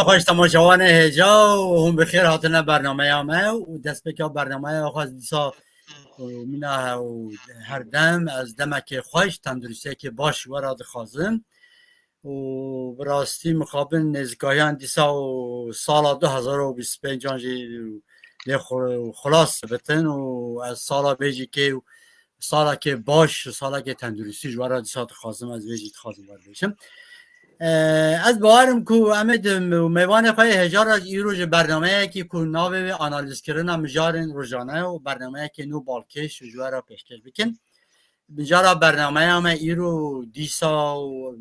خوش تماشاوان هجا و هم بخیر هاتنه برنامه همه و دست بکا برنامه آخواست دیسا و مینا و هر دم از دمک خوش تندرسته که باش وراد خازم و براستی مخابن نزگاهیان دیسا و سال 2025 جانجی خلاص بتن و از سالا بیجی که سالا که باش سالا که تندرستی جوارا دیسا خازم از بیجی خازم ور بشم از باورم کو امید میوان خواهی هجار از ای روز برنامه که کو ناوی آنالیز کردن مجارن روزانه و برنامه که نو بالکش و جوارا پیشکش بکن بجارا برنامه همه ای رو دیسا و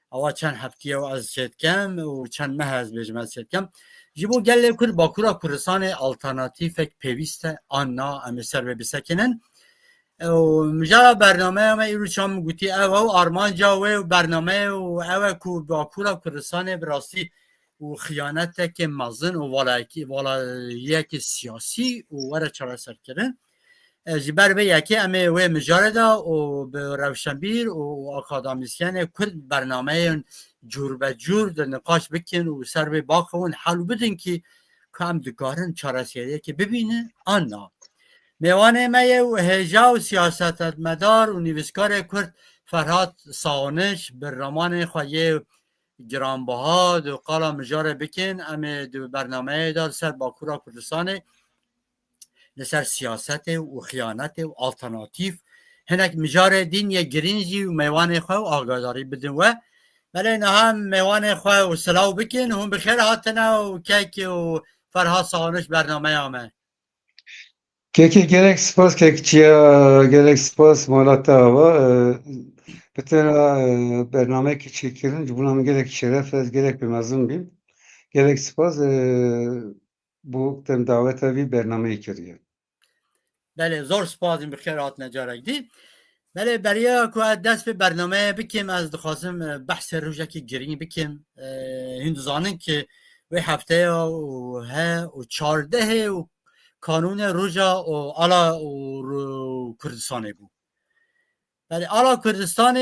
اوا چند هفته و از شد کم و چند ماه از بیجم از شد کم جیبو گله کر باکورا کورسان آلترناتیف پیوست آنا امیسر و بسکنن و مجرد برنامه همه ای رو چام گوتی او آرمان جاوه و برنامه و او کو باکورا کردستان براستی و خیانت که مزن و والاییه که سیاسی و وره چرا سر کردن جبر به یکی امه و مجرد و به روشنبیر و اکادمیسیان کرد برنامه جور به جور در نقاش بکن و سر به باقون حل بدن که کام دکارن چرا سریه که ببینه آنا میوان ما و هجا و سیاست مدار و نویسکار کرد فرهاد ساونش بر رمان خواهی گرانبها دو قالا مجار بکن اما دو برنامه دار سر باکورا کردستان لسر سیاست و خیانت و آلترناتیف هنک مجار دین یا گرینجی و میوان خواه و آگاداری بدن و بله نه هم میوان خواه و سلاو بکن هم بخیر هاتنه و که و فرهاد ساونش برنامه آمه Keki gerek spas kekçiye gerek spas malata hava betera bername ki çekirin cubunam gerek şeref ez gerek bir mazlum bim gerek spas bu tem davete bir bername kiriye. بله زور سپاسیم بخیر هاتنه جارک دی بله برای که دست به برنامه بکیم از دخواستم بحث روژه که گرینی بکیم هندوزانن که و هفته و 14 و کانون روژا و آلا و کردستانه بود بله آلا کردستان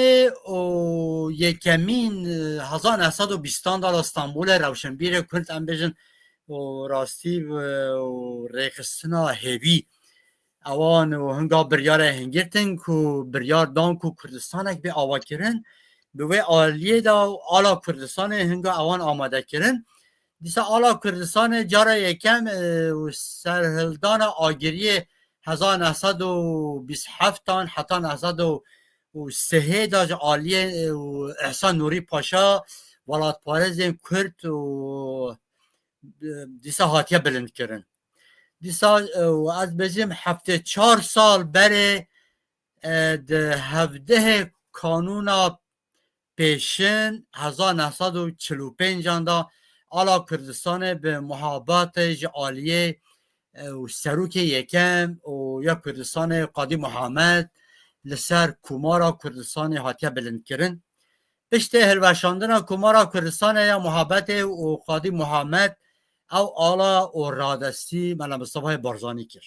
و یکمین 1920 دال استانبول روشنبیر کرد ام بجن و راستی و ریخستنا هیوی اوان و هنگا بریار هنگرتن کو بریار دان کو کردستانک به آوا کرن به وی آلیه دا آلا کردستان هنگا اوان آماده کرن دیسا آلا کردستان جارا یکم سرهلدان آگری 1927 تان حتی 1903 دا آلیه احسان نوری پاشا ولات پارزین کرد و دیسا هاتیه بلند کرن دیسا از بزیم 74 سال بره ده 17 کانونا پیشن 1945 دا آلا کردستان به محابات جعالیه و سروک یکم و یا کردستان قادی محمد لسر کمارا کردستان هاتیه بلند کرن پشت هلوشاندن کمارا کردستان یا محابت و قادی محمد او آلا و رادستی ملا مصطفی بارزانی کرد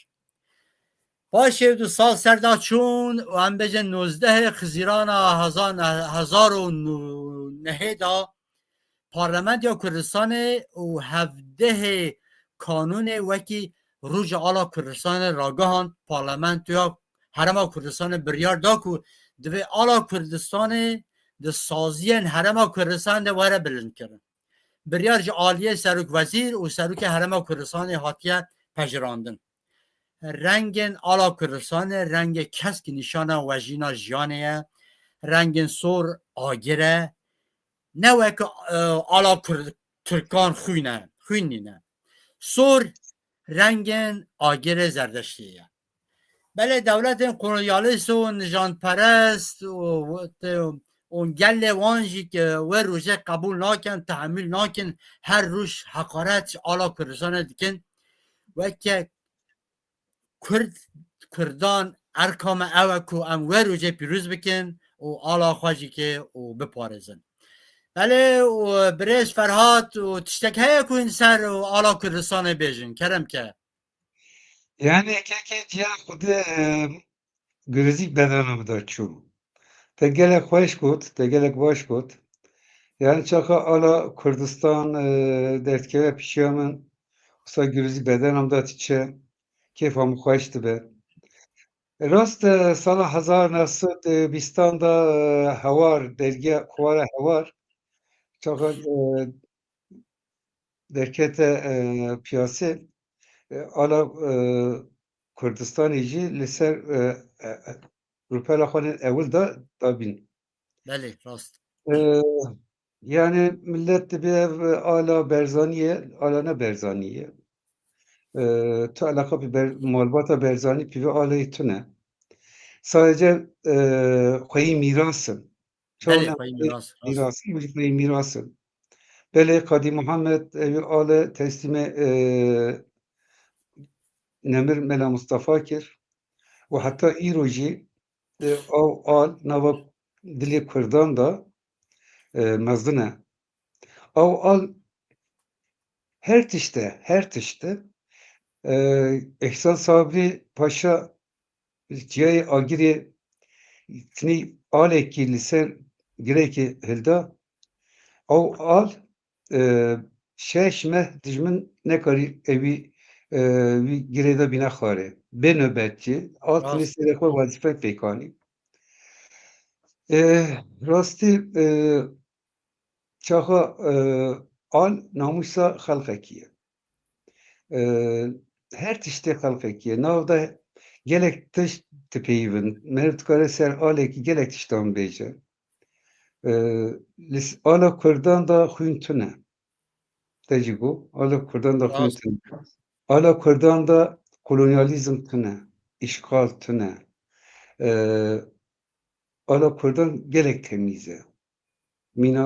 باشه 2 سال سردا چون و هم بجه 19 خزیران 1009 دا پارلمنت یا کردستان و 17 کانون وکی روج آلا کردستان راگهان پارلمنت یا حرم کردستان بریار دا کو دوی آلا کردستان ده سازین حرم کردستان ده وره بلند کرن بریار جعالیه سروک وزیر و سروک حرم کردستان هاتیه پجراندن رنگین آلا کردستان رنگ کسک نشان وجینا جانه رنگین سور آگره نه که آلا ترکان خوینینه سور رنگین آگره زردشتیه بله دولت قولونیالیست و نجان پرست و اون گل وانجی که و روزه قبول ناکن تحمیل ناکن هر روش حقارت آلا کردستان دیکن و که کردان ارکام اوکو ام و روزه پیروز بکن و آلا خواجی که و بپارزن بله و برش فرهاد و تشتک های که این سر و آلا کردستان بیجن کرم که Yani keki ciğer kudu gürüzik bedenimi da çu. Te gelek hoş kut, te gelek baş kut. Yani çaka ala Kurdistan dertkeve pişiyamen usta gürüzü bedenam da tiçe keyfam xoş dibe. Rast sala 1920 da hewar dergiya Kuwara Hewar çaka derkete piyase ala Kurdistanê jî li ser rûpela xwe ewil da dabîn. بله راست Yani millet dibe ala Berzaniye, ala ne Berzaniye. Tu alaka malbata Berzani pive alayı tune. Sadece xweyî mirasın. Çoğun بله em پای میراث راست mirasın, xweyî mirasın. Belê Kadî Muhammed evî ale teslîmê Nemir Mela Mustafa kir û heta îro jî ew al nava dilê Kurdan da mezin e. Ew al her tişte İhsan Sabri Paşa ciyayê agirê tinî alekî li ser girekê hilda ew al şeş meh dijmin nekarî evî wî girê de bîne xwarê. Bê nöbetçi al tinî راست serê xwe wezîfe pêkanî. Rastî çaxa al namusa xelkekî ye. Her tiştê xelkekî ye. Nav da gelek tişt dipeyivin. Mer dikare ser alekî gelek tiştan bêje. Ala Kurdan da xwîn tune. Te jî got ala Kurdan da xwîn راست tune. Ala Kurdan da kolonyalîzm tune, işgal tune. Ala Kurdan gelek temîz e. Mîna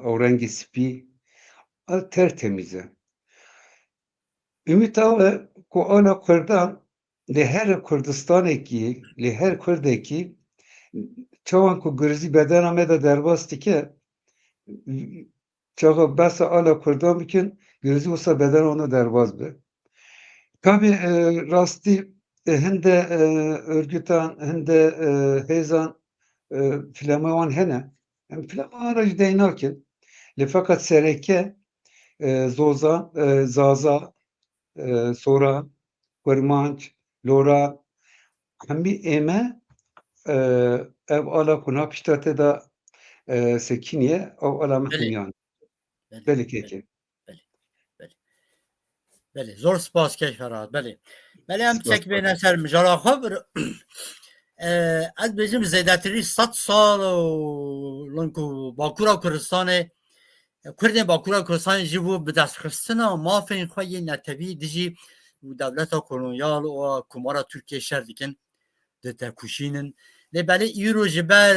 ew rengê spî tertemiz e. Ümit ew e ku ala Kurdan li her Kurdistanekî, li her Kurdekî çawan ku girzî bedena me de derbas dike çaxa behsa ala Kurdan bikin girzî wisa bedena wana derbas be. Tabii rastî hinde örgütan, hinde hêzan filema wan hene. Em filema wan re jî dey nakin. Li feqet sereke Zozan, Zaza, Soran, Kurmanc, Lora hemî ême ev ala ku napişta te da sekiniye ew ala min بله hemyan. بله Belê بله keke. بله بله بله زور سپاس کش فراد بله بله هم Spas. چک بین سر مجارا خب از بجیم زیدتری 100 سال و لنکو باکورا کردستان کردین باکورا کردستان جیبو به دست خستنا مافین خواهی نتوی دیجی و دولت kolonyal و کمارا ترکیه شهر دیکن ده کشینن ده بله ایرو جبر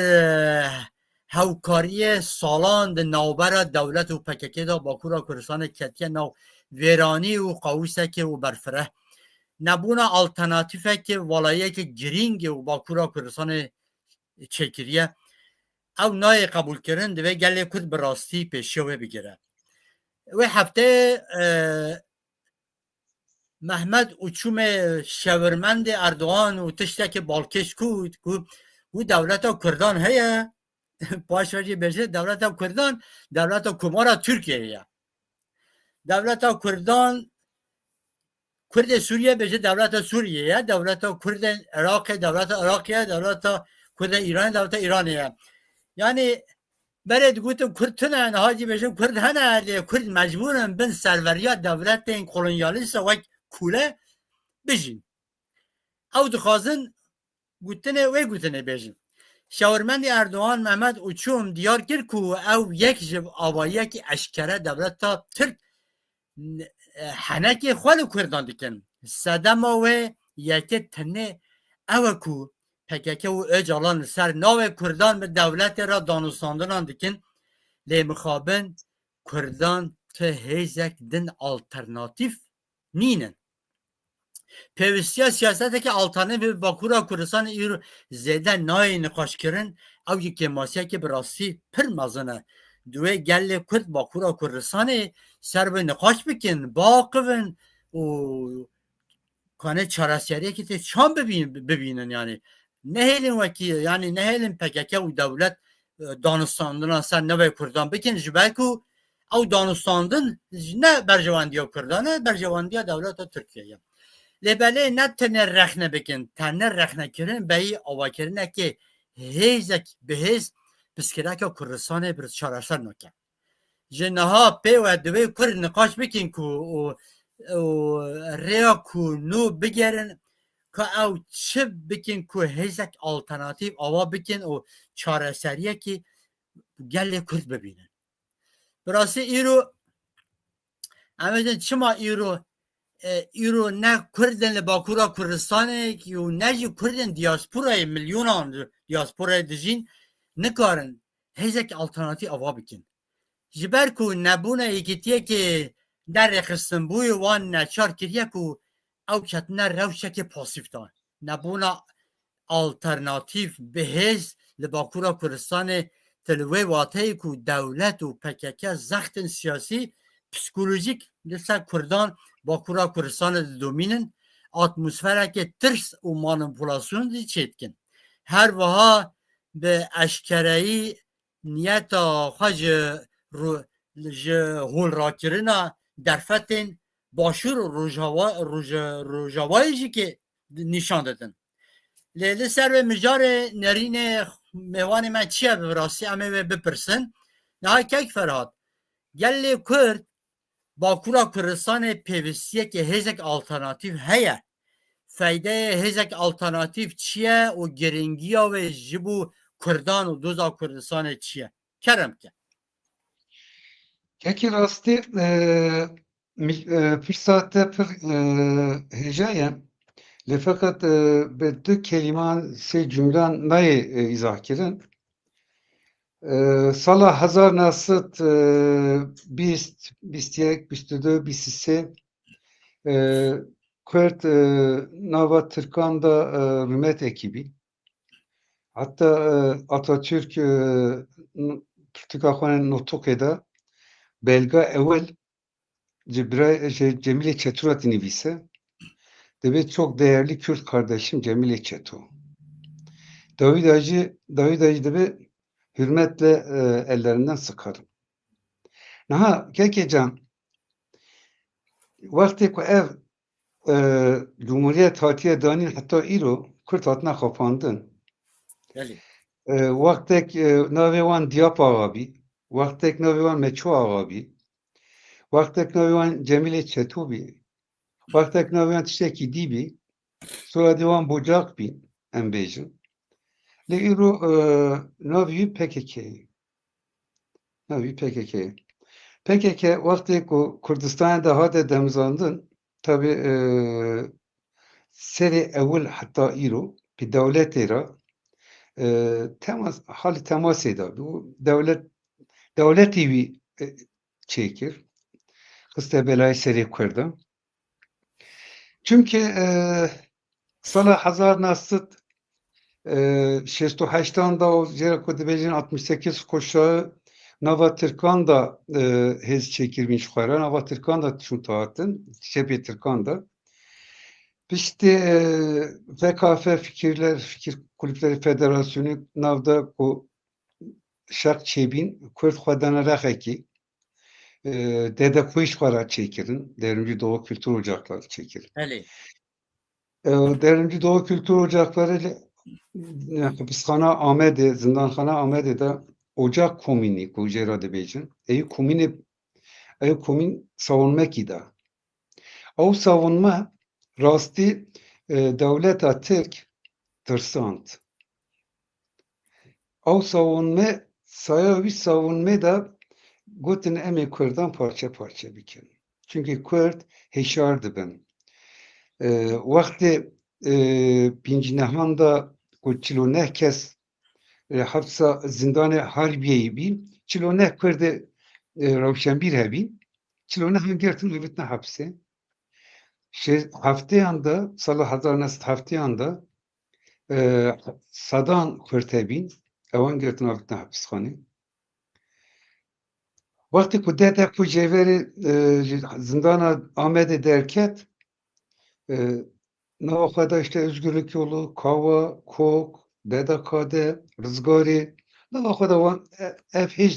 هوکاری سالان ده نوبر دولت و پککی دا باکورا کردستان کتیه نو ویرانی و قوسه که و برفره نبونا آلترناتیفه که ولایه که گرینگ و باکورا کردستان چکریه او نای قبول کردن دوی گله کد براستی پیشیوه بگیره و هفته محمد اوچوم شورمند اردوان و تشتک بالکش کود و دولت کردان هیا باش وجه بشه دولت کردان دولت کمارا ترکیه دولت کردان کرد سوریه بشه دولت سوریه دولت کرد عراق دولت عراقیه دولت کرد ایران دولت ایرانیه یعنی برای گوتم کرد تنه حاجی بشه کرد هنه کرد مجبورن بن سروریات دولت این کلونیالیست و کوله بجین او دخوازن گوتنه و گوتنه بجین شاورمند اردوان محمد اوچوم دیار کرد که او یک جب آبایی که اشکره دولت تا ترک حنک خوالو کردان دیکن صدم و یکی تنه او کو پککه و اجالان سر ناو کردان به دولت را دانستاندنان دیکن لی مخابن کردان ته هیزک دن آلترناتیف نینن پیوستی سیاسته که آلترناتیف باکورا کردستان ایرو زیده نای نقاش کرن او یکی ماسیه که براستی پر مزنه دوی گل کرد باکورا کردستان سر به نقاش بکن باقون و کنه چارسیاریه که چان ببینن یعنی نه هیلین وکی یعنی نه هیلین پککه و دولت دانستاندن سر نوی کردان بکن جبه کو او دانستاندن نه برجواندی کردانه برجواندی دولت ترکیه لبله نه تنه رخنه بکن تنه رخنه کرن به ای آوا کرنه که هیزک به هیز بسکره که کردستان برد چارسر نکن جنها پی و دوی کرد نقاش بکن که ریا کو نو بگرن که او چه بکن که هیزک آلترناتیو آوا بکن و چارسریه که گله کرد ببینن براسه ایرو امیدن چما ایرو نه کردن لباکورا کردستانه که نه جو کردن دیاسپورای میلیونان دیاسپورای دجین نکارن هیزک آلترناتیو آوا بکن جبر کو نبونه یکیتیه که در رخصتن بوی وان نچار کریه کو او کتنه روشه که پاسیف دان نبونه آلترناتیو به هیز لباکورا کردستان تلوی واته کو دولت و پککه زختن سیاسی پسیکولوژیک لسه کردان باکورا کردستان دومینن اتمسفره که ترس و مانیپولاسیون دی چیتکن هر وها به اشکرایی نیت خواج هول را کرنا درفتن باشور و روژاوایجی که نشان دادن لیلی سر به مجار نرین میوان من چیه براستی همه بپرسن نه که فرهاد گلی کرد باکورا کردستان پیوستیه که هیزک آلترناتیو هیه فایده هیزک آلترناتیو چیه و گرنگی و جبو کردان و دوزا کردستان چیه کرم که یکی راستی fırsatı pır hecaya fakat به دو کلمان سه جمله نای izah کردن سال 1920 21 22 23 Kürt Nava Türkan'da Hürmet ekibi hatta Atatürk Türkahane Notoke'da belga evvel Cemile Çeturat nivise ve çok değerli Kürt kardeşim Cemile Çetu. David Hacı de hürmetle ellerinden sıkarım. Naha kekecan vakti ku ev Cumhuriyet hatiye danin hatta iro Kürt hatına kapandın. Vaktek navevan Diyap ağabi, vaktek navevan Meço ağabi, vaktek navevan Cemile Çetubi, vaktek navevan Tişeki Dibi, sonra devam Bocak bin embejin. Le iro navi PKK. Navi PKK. PKK vakti ku Kürdistan'da hade demzandın tabi seri evvel hatta iro bir devlet era temas hali temas eder. Bu devleti bir çekir. Kıste belayı seri kırdı. Çünkü sala hazar nasıt 68'dan da o Zira Kodibeci'nin 68 kuşağı Nava Türkan da hez çekilmiş yukarı. Nava Türkan da şu taatın. Şebi Türkan da. İşte VKF Fikir Kulüpleri Federasyonu Navda bu Şark Çebin Kürt Xwadana Raxeki Dede Kuyiş Xwara çekirin. Devrimci Doğu Kültür Ocakları çekirin. Evet. Devrimci Doğu Kültür Ocakları Hapisxana Amede, Zindanxana Amede'de Ocak Komini Kujera Debecin. Eyi komün savunmak ida. O savunma rastı devleta Türk tırsant. O savunma da gotin emi Kürt'dan parça parça bikin. Çünkü Kürt heşardı ben. Vakti Pincinehman'da ku çiloneh kes hapsa zindanı harbiyeyi bin çiloneh Kürt'e Ravşenbir hebin çiloneh hangertin ıvıtna hapse haftayanda salı hazarnast haftayanda sadan Kürt'e bin evan gertin ıvıtna hapishane vakti ku dede ku ceveri zindana Ahmet'e derket Navakada işte Özgürlük Yolu, Kava, Kok, Dedekade, Rızgari, Ama خداوند اف هیچ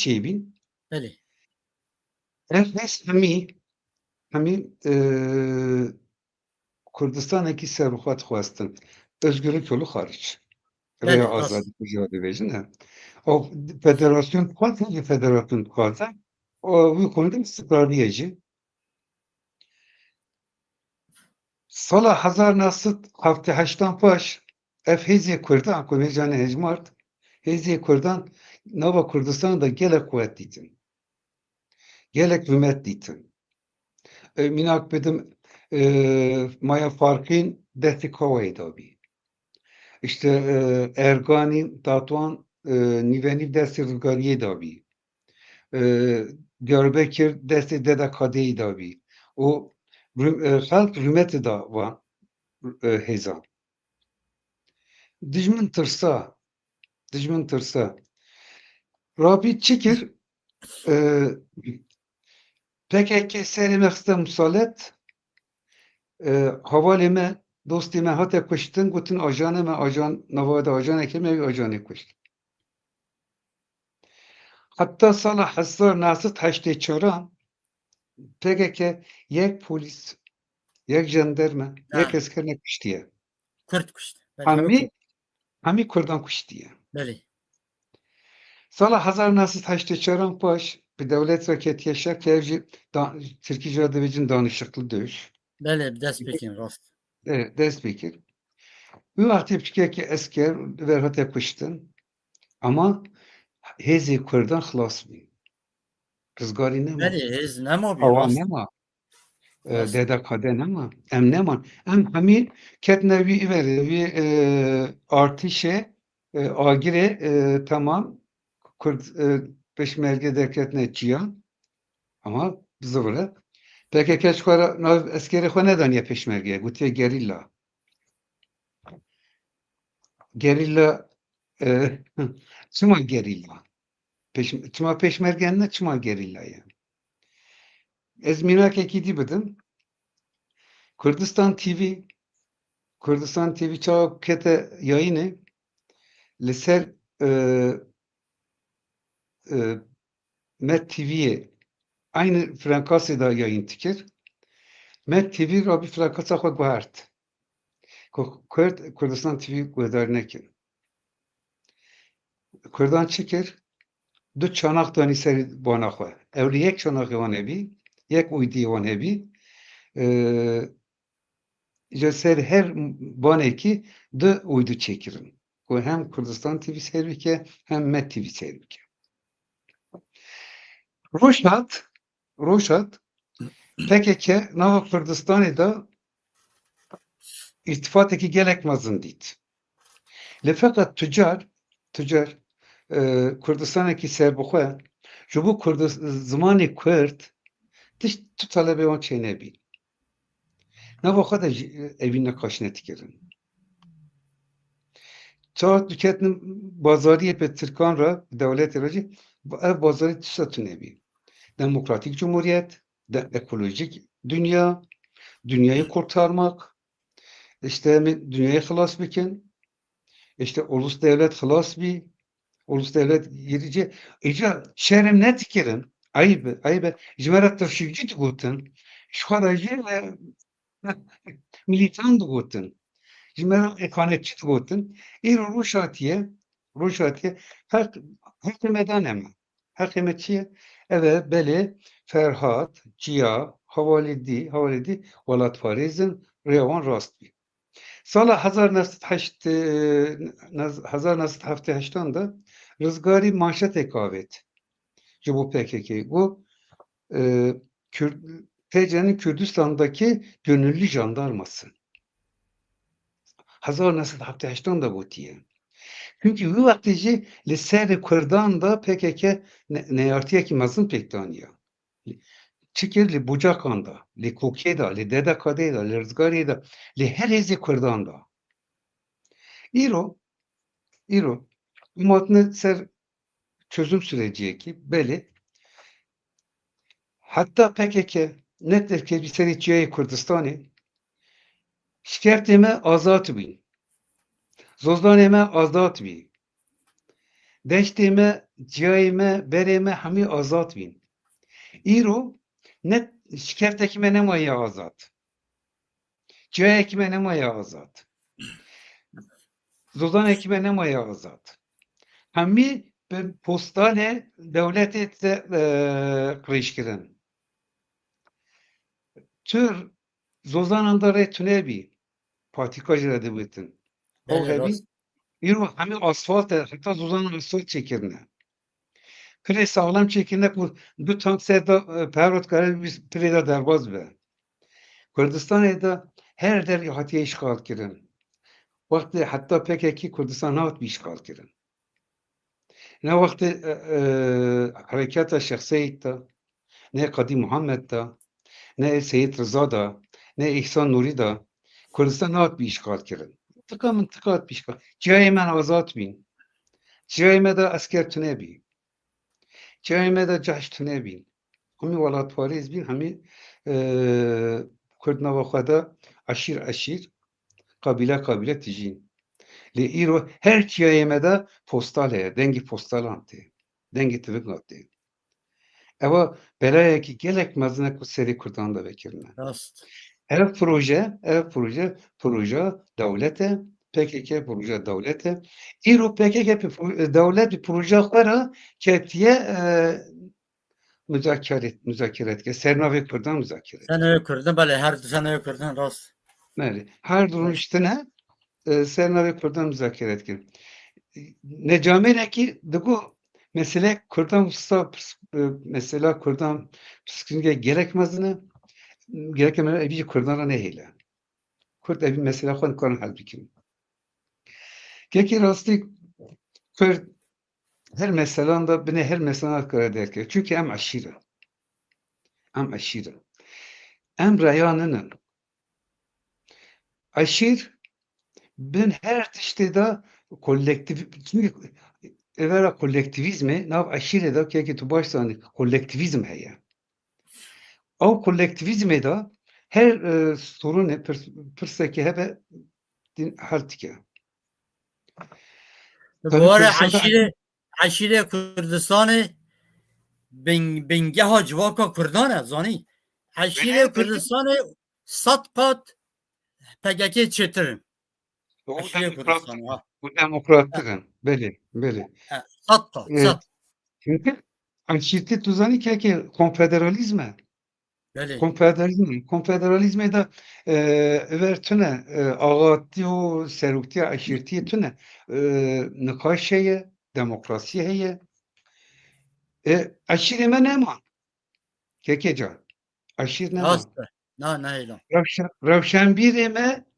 چی بین بله اف هیچ همی Kurdistan'daki serbuxat xwestin özgürlük yolu hariç. Rêya بله راست azadî kujê dibêjin o federasyon dixwaze federasyon dixwaze o wî konuda istiqrarî jî sala 1978 paş ev Hêzê Kurdan ku mêcanê hejmart Hêzê Kurdan nava Kurdistanê de gelek qwet dîtin. Gelek hûmet dîtin. Minak bidim maya farkîn destê kawayê dabî. İşte Erganî Tatwan nîvenî destê rizgariyê dabî. Diyarbekir destê Deda Kadeyê dabî. û xelk rûmetê da wan hêzan. Dijmin tirsa. Rabî çi kir? PKK serê me xiste misalet hevalê me dostê me hate kuştin gotin ajanê me ajan nava de ajanekê me wî ajanê kuşt. Hatta sala 1984 PKK yek polis, yek jandarma, yek نعم asker nekuştiye. کرد کشت بله همه کرد Hemî Kurdan kuştiye. بله Sala 1984 paş bi devlet raketiye şer ki ev jî Tirkî jî dibêjin danişıklı dövüş. بله دست بکن راست Dest pekir. Wî wextê pikekî esker ve hate kuştin ama Hêzê Kurdan xilas bû. Rizgarî nema. بله هیز نما بی Ava راست nema. راست Deda Kade nema. Em neman. Em hemî ketine wî verê wî artîşê agirê tamam Kurd peşmerge derketine çiyan ama zıvırı. PKK çikara nav eskerê xwe nedaniye peşmergeye gotiye gerîlla. Gerîlla çima gerîlla? Çima peşmergen ne çima gerîlla ye? Ez mînakekî dî bidim. Kurdistan TV çawa kete yayınê li ser Met TV'ye aynı frekansê da yayın dikir. Met TV rabî frekansa xwe guhert. Kurdistan TV guhdar nekin. Kurdan çi kir? Du çanak danî serî bana xwe. Ew li yek çanakê wan hebî, yek uydiyê wan hebî. Ji ser her banekî du uydu çêkirin. Ku hem Kurdistan TV seyr bike hem Met TV seyr bike. Rojhat PKK nava Kurdistanê da irtifatekî gelek mezin dît. Li feqet tucar Kurdistanekî serbixwe ji bo zimanê Kurd tişt tu talebê wan çênebî. Nava xwe de evî neqaşine dikirin. Çawa diketin bazariyê pê Tirkan re dewletê re jî ev bazarî tişta tunebî. Demokratik Cumhuriyet, ekolojik dünya, dünyayı kurtarmak, işte dünyayı halas bikin, işte ulus devlet halas bi, ulus devlet yerici, şehrim ne dikirin, ayıbı, jmerat tırşivci digutin, şuaracı militan digutin, jmerat ekanetçi digutin, Ruşatiye, hak medane mi? Hakimiyetçiye, evet, beli, Ferhat, Ciya, Havalidi, Velat Farizin, Revan Rastbi. Sala 1978 da Rızgari manşet kavet. Bu PKK. Bu TC'nin Kürdistan'daki gönüllü jandarması. 1978 da bu diye. Çünkü bu vaktici li ser Kurdan da PKK neyartiye ki mazın pektaniya. Çikir li Bucakan da, li Kokye da, li Deda Kadê da, li Rizgarê da, li her hêzê Kurdan da. İro matine ser çözüm süreciye ki belli. Hatta PKK nettir ki bir seri Ciyayê Kurdistanê şikertê me azad bîn. Zozdanê me azad bî. deşteme, ciyayeme, bereme hemi azat bin. İro ne şikeft ekime ne maya azat. Ciyay ekime ne maya azat. Zozan ekime ne maya azat. Hemi bir postale devleti de kırışkırın. Tür zozanında retüne bir patikacı edebitin. O بله hebi راست İro hemi asfalt hatta zozanın asfalt çekirine. Pire sağlam çekirine bu tank sevda pervot kararı bir pirede derbaz be. Kurdistan'da her der hatiye işgal kirin. Vakti hatta PKK Kurdistan hat bir işgal kirin. Ne vakti harekata şahsiyet da, ne Kadı Muhammed da, ne Seyyid Rıza da, ne İhsan Nuri da Kurdistan hat bir işgal kirin. Tıka mıntıka hat bir işgal. Cihaymen azat bin. Cihaymen de asker tüne bin. Cihaymen de cahş tüne bin. Hemi valat Paris bin, hemi Kurd navaxada aşir kabile tijin. Li îro her çiyayê me de postal heye, dengê postalan tê, dengê tivika tê. Ewa belayekî gelek mezin e ku serî Kurdan de vekirine. راست Ev proje devlet e, PKK proje devlet e. İro PKK devlet bir proje xwe re ketiye müzakeret ke sernavê Kurdan müzakeret سنه ke. کردن بله هر دو سنه کردن راست Meri her durum üstüne sernavê Kurdan müzakeret ke. Necamereki digu mesele Kurdan usta mesela Kurdan psikolojide gerekmezini gerekmez evi Kurdan'a ne hele. Kurd evi mesela kon kon halbuki. Keki rastı Kurd her meselanda bine her mesele kadar derken çünkü em aşırı. Em aşırı. Em rayanının aşır ben her tiştede kolektif çünkü evvela kolektivizmi nav aşırı da keki tu baştan kolektivizm heye. O kolektivizme de her sorunu pirseki hebe din haltike. Tabii باره Kürdistan'da عشیر کردستان بنگه ها جواکا کردانه زانی عشیر her biri کردستان 100 قات پگکی چترن o عشیر کردستان demokrattık. ها Bu demokrattıkın. Beli. 100 قات 100 Evet. Çünkü anşirti tuzani keke konfederalizme. بله Konfederalizme de övertüne ağatı o serukti aşirti tüne nikaş heye, demokrasi heye. Aşirime ne ma? Kekecan. Aşir ne ma? راست نه نه ایلان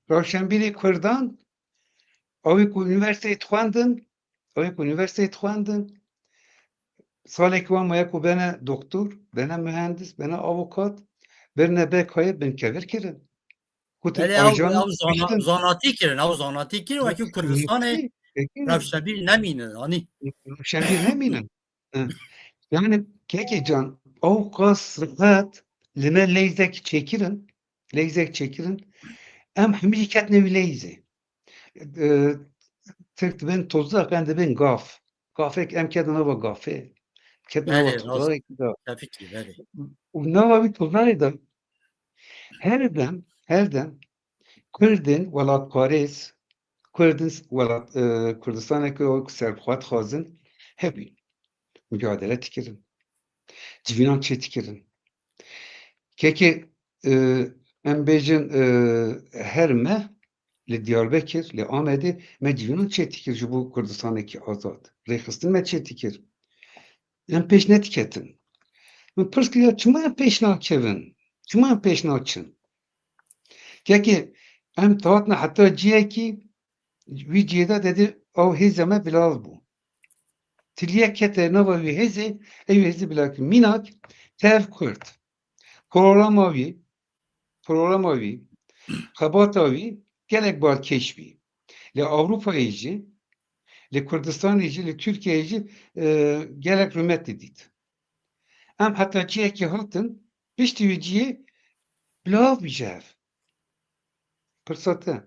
Ravşenbiri Kurdan avik üniversiteyi xwendin salekî wan maya ku bene doktor, bene mühendis, bene avukat, berine bekayê binkevir kirin. Kutin بله ajanın او piştin. زاناتی کرن او زاناتی کرن و که کردستان Peki, رفشنبیل نمینه آنی Ravşenbir ne minin? Yani kekecan avukas rahat lime leyzek çekirin em hemîket nevi leyze. Tek ben tozda ben de ben gaf. Gafek em kedine ve gafe. Kedine ve بله راست tozda da. تفکری بله Nava bir tozda da her dem Kurdin welat Paris Kurdin welat Kurdistaneke o serxwet xwazin hebî mücadele dikirin. Civînan çê dikirin. Kekê em bêjin her me li Diyarbekir, li Amedê me civînan çê dikir ji bo Kurdistanekî azad. Rêxistin me çê dikir. Em pêş nediketin. Min pirs kiriya çima em pêş nakevin? Çima em pêş naçin? Kekê em hatine heta ciyekî wî ciyê de dedi ew hêza me bilal bû. Tiliyek kete nava wî hêzê ew hêzî bilal kir. Mînak tev Kurd. Programa wî xebata wî gelek balkêş bî. Li Avrupayê jî, li Kurdistanê jî, li Tirkiyeyê jî gelek rûmet didît. Em heta ciyekî hatin piştî wî ciyê bilav bîje ev. Pirsate.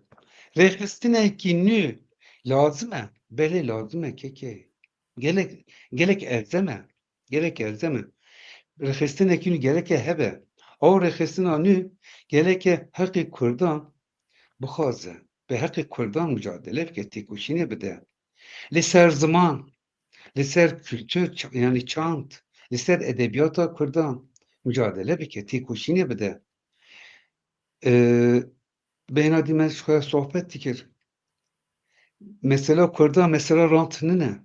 Rêxistinekî nû lazim e? Belê lazim e kekê. gelek erzeme. Gerek erzeme. Rexistinekî gereke hebe. Ew rexistina nû geleke heqê Kurdan bixwaze. Bi heqê Kurdan mücadele bike, têkoşînê bide. Li ser ziman, li ser kültür yani çand, li ser edebiyata Kurdan mücadele bike, têkoşînê bide. Bêhna dî me ji xwe sohbet dikir. Mesela Kurdan mesela rantî ne?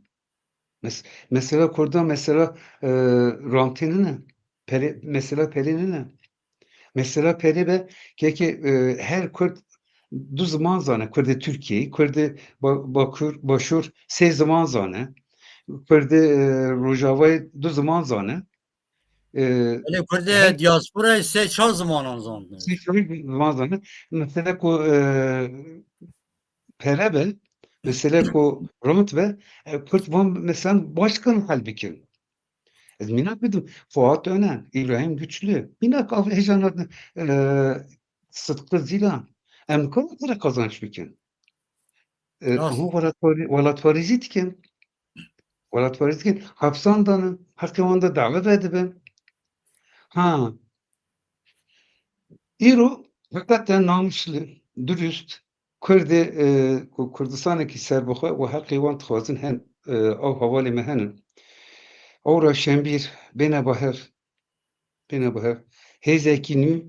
Mesela Kurdan mesela rantî ne? Mesela perî ne? Mesela peri be keki her Kürt du zaman zane Kürdi Türkiye, Kürdi Bakür, Başur sê zaman zane, Kürdi Rojavayê du zaman zane. Öyle Her Kurdi diaspora ise çal zamanın zannediyor. sê zaman zane. Mesela ku pere be, mesela ku ront be, Kürt van mesela başkan halbuki. Minak dedim Fuat Önen, İbrahim Güçlü. Minak av heyecanlı Sıtkı Zilan. Em kadar kazanç bikin. Rast. Ama valatvari dikin. Valatvari dikin. Hapsandanın. Hakimanda davet edibim. Ha. İro hakikaten namuslu, dürüst. Kurdi Kurdistan'daki serbuha ve hakkı tıxwazin hen av havali me henin. Ora şembir bene bahar hêzekî nû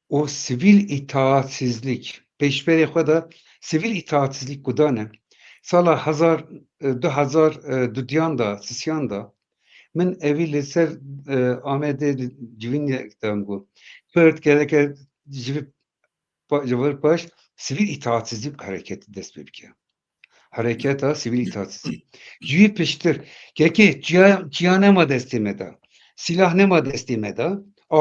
o sivil itaatsizlik pêşberê xwe de sivil itaatsizlik gudane sala 2000 da sisyan da min evî li ser Amedê civînekdan got Kurd geleke ji vir paş sivil itaatsizlik hareketi dest pê bike. Hareketa sivil itaatsizlik. Ji wî piştir kekê çiya nema destê me da, silah nema destê me da, bu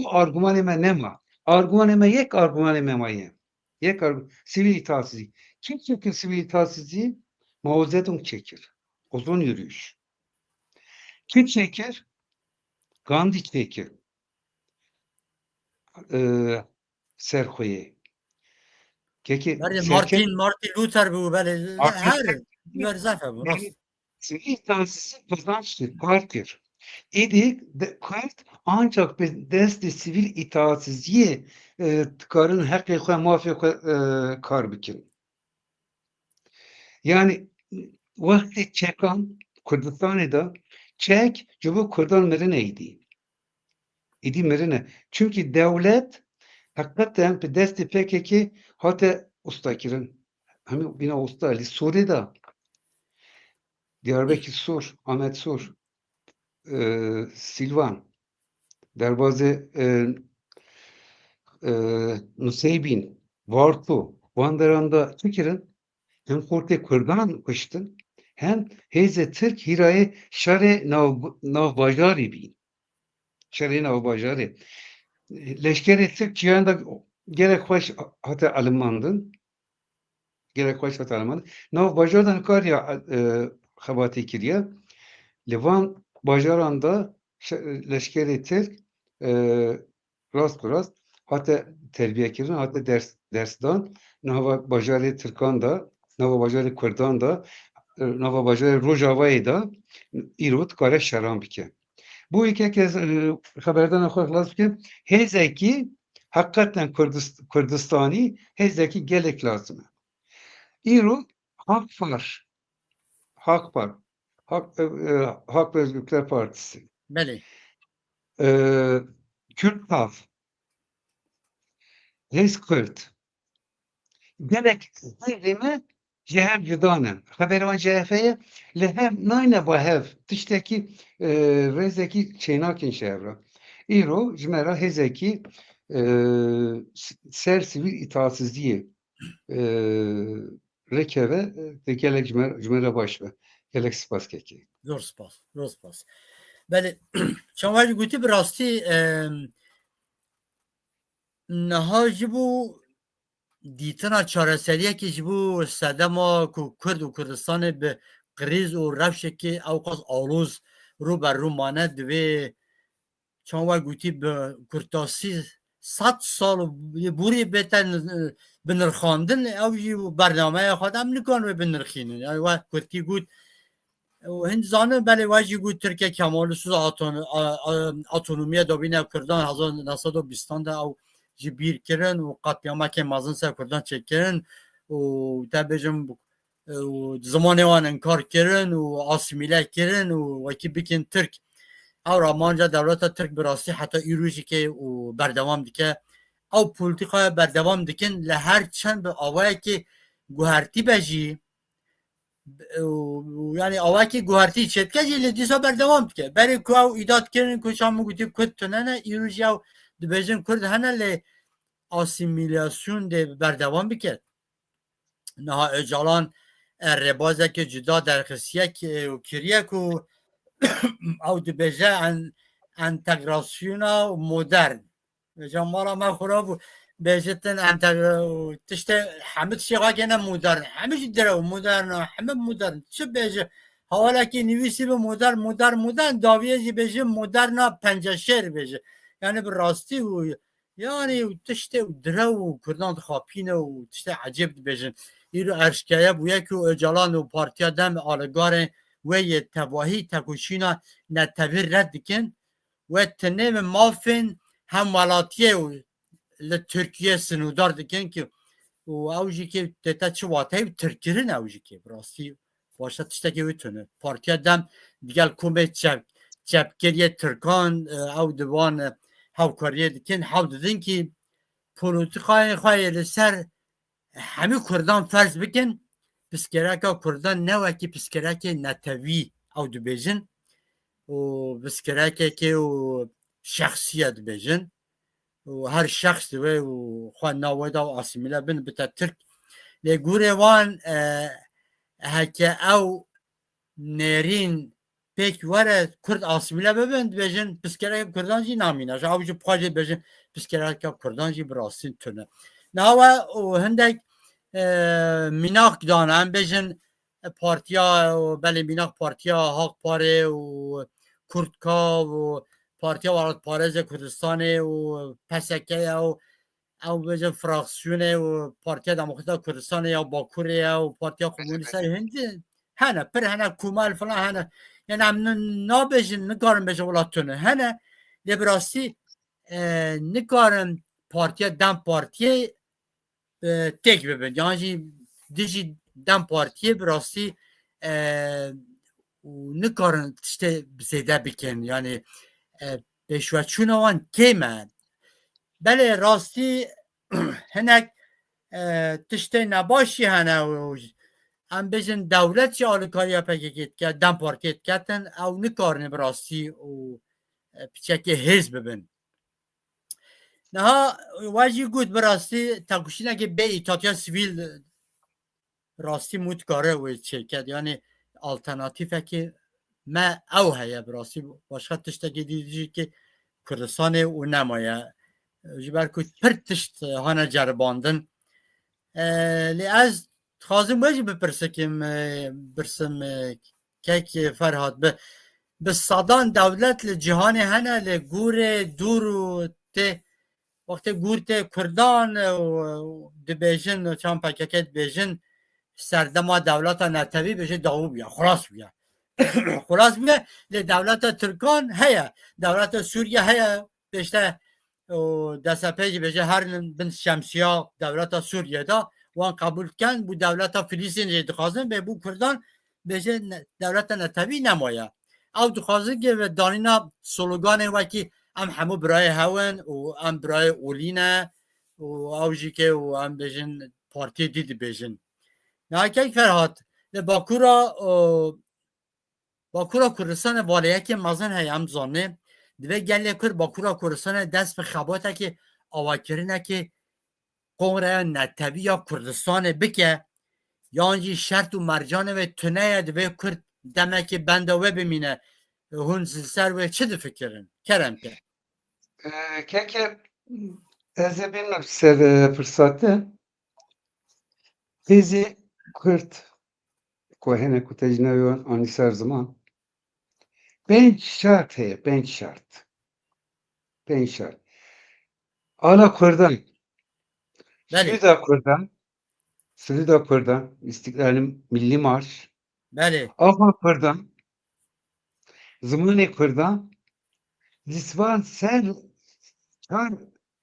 argümanê me nema. Argümanê me yek argümanê me maye. Sivil itaatsizlik. Kim çekir sivil itaatsizliği? Mao Zedong çekir. Uzun yürüyüş. Kim çekir? Gandhi çekir. Serkoye. Keki Bari serket Martin Luther bu böyle artık her verzafe bu rast. yani sivil itaatsizlik kazançtır, kartır. İdik kart ancak bir desti sivil itaatsizliği karın hakkı xwe mafya xwe kar bikin. Yani vakti çekan Kurdistan'da da çek cübü Kurdan merine idi. İdi merine. Çünkü devlet hakikaten bir desti PKK hatta usta kirin. Hani bina usta Ali Suriye'de Diyarbakır Sur, Ahmet Sur, Silvan, Derbazı Nusaybin, Vartu, Vandaran'da Tükir'in hem Korte Kurdan kıştın hem Heze Türk Hiraye Şare Navbajari bin. Şare Navbajari. Leşkeri Türk cihanda gerek baş hatta Almandın. Gerek baş hatta Almandın. Navbajardan kar ya habati kiriye. Levan Bajaran'da leşkeri Türk rast hatta terbiye kirin hatta dersdan Nava Bajari Türkan da Nava Bajari Kurdan da Nava Bajari Rojava'yı da İrut kare şaran bike. Bu iki kez haberden okuyoruz ki hezeki hakikaten Kurdistani hezeki gelek lazım. İrut hak var. Hak var. Hak ve Özgürlükler Partisi. Beli. Kürt Taf. Hez Kürt. Gelek zirime cehev judanen. Haberan cehfeye lehem nayne bahev. Tişteki rezeki çeynakin şehra. İro cmera hezeki ser sivil itaatsizliği rekeve de gelek cmera baş ve gelek spas keki. Zor spas. Zor spas. Beli. Çamal guti bir rasti neha jibu دیتنا چارەسەریە کی ji bo sedema ku Kurd û Kurdistanê bi qirêz û rewşekê ewqas alûz rû ber rû mane divê çawa gotî bi kurtasî 100 sal borî bête binirxandin ew jî bernameya xwe de em nikan wê binirxînin we Kurtî got و هند زانه بله واجی گود ترکیه کمالسوز اتونومیه دابین کردان 1920 ده او جبیر کرن و قطعیامه که مازن سر کردان چک کرن و تبجم و زمان وان انکار کرن و آسیمیله کرن و وکی بکن ترک او رامانجا دولت ترک براستی حتی ایروژی که و بردوام دیگه او پولیتیقای بردوام دیکن لهر چند به آوه که گوهرتی بجی yani avaki guharti çetke jeli disa berdewam dike. Beri ku ew îdat kirin ku şam gotî Kurd tunene îroj ew dibêjin Kurd hene lê asîmîlasyon de berdewam bike. Niha Öcalan rêbazeke cuda derxisiye kiriye ku ew dibêje entegrasyona modern. Jamala me xura bû بيجتن انت تشتي حمد شي غاكينا مودرن حمد درو مودرن حمد مودرن شو بيجي هوالاكي نويسي بمودرن مودرن داويجي بيجي مودرن پنجشير بيجي يعني بالراستي يعني تشتي درو كردان خابينه وتشتي عجيب بيجي يرو ارشكايه بويكو اجالان وبارتيا دم آلگار وي تباهي تكوشينا نتبير ردكن وتنم مافن هم ولاتيه لترکیه سنودار دکن که و اوجی که تتا چه واتای ترکیه نه اوجی که براستی باشد تشته که ویتونه پارتیا دم دیگل کومه چپگریه ترکان او دوان هاوکاریه دکن هاو دادن که پولوتیقای خواهی لسر همه کردان فرض بکن پسکرک کردان نوکی پسکرک نتوی او دو بیجن و پسکرک که شخصیت بیجن و هر شخص دوی و خواه ناویده و آسیمیله بین بتا ترک لگوره وان هکه او نرین پیک وره کرد آسیمیله ببین بیجن پسکره کردان جی نامینه جا او جی پخواجه بیجن پسکره کردان جی براستین تونه ناوه و هندک میناق دانه هم بیجن پارتیا بله میناق پارتیا حق پاره و کردکا و پارتیا وارد پارێز کوردستانê û PSK'ya ew bêje fraksiyonê û Partiya Demokrata Kurdistanê ya Bakurê ya û Partiya Komûnîst Hindê hene pir hene Kumal filan hene yani em nabêjin nikarin bêje wila tune hene lê bi rastî nikarin Partiya Dem Partiyê têk bibin yan jî dijî Dem Partiyê bi rastî nikarin tiştê zêde bikin yani پیشوچونه وان کیمه بله راستی هنک تشته نباشی هنه هم بجن دولت چه آلکاری پکیت که دم پارکیت کتن او نکارنه براستی و پیچه حزب ببین نه واجی گود براستی تاکوشینه که به ایتاتیا سیویل راستی متکاره و چه کد یعنی آلترناتیفه که ما او هيا براسي باشخه تشتكي ديجي كي كردستان و نمايا جبر كنت پرتشت هانا جرباندن لي از خازم باجي بپرسكم برسم كيك فرهاد بالصادان دولت لجهان هنا لغور دورو تي وقت غور تي كردان و دبيجن و چان پاكاكت بيجن سردما دولت نتوي بيجي داو بيا خلاص بيا خلاص میگه دولت ترکان هيا دولت سوریه هيا بشته دست پیج بشه هر بن شمسیا دولت سوریه دا وان قبول کن بو دولت فلسطین دخوازن به بو کردان بشه دولت نتوی نمایه او دخوازن که دانینا سلوگان وکی ام همو برای هون و ام برای اولینه و اوجی که و ام بشن پارتی دیدی بشن نه که فرهاد باکورا باکورا کردستان والیه که مازن هیم زانه دوی گلی کرد باکورا کردستان دست به خباته که آواکرینه که قمره نتوی یا کردستان بکه یانجی شرط و مرجانه و تنه دوی کرد دمه که بنده و بمینه هون سر و چه دو فکرن کرم که که از bilmem ser fırsatı bizi Kürt kohene kutecneviyon anis her zaman ben şart ben şart ana Kürdan Sülüda Kürdan İstiklalim Milli Marş بله Afa Kürdan زمانی کردان دیسوان سر چار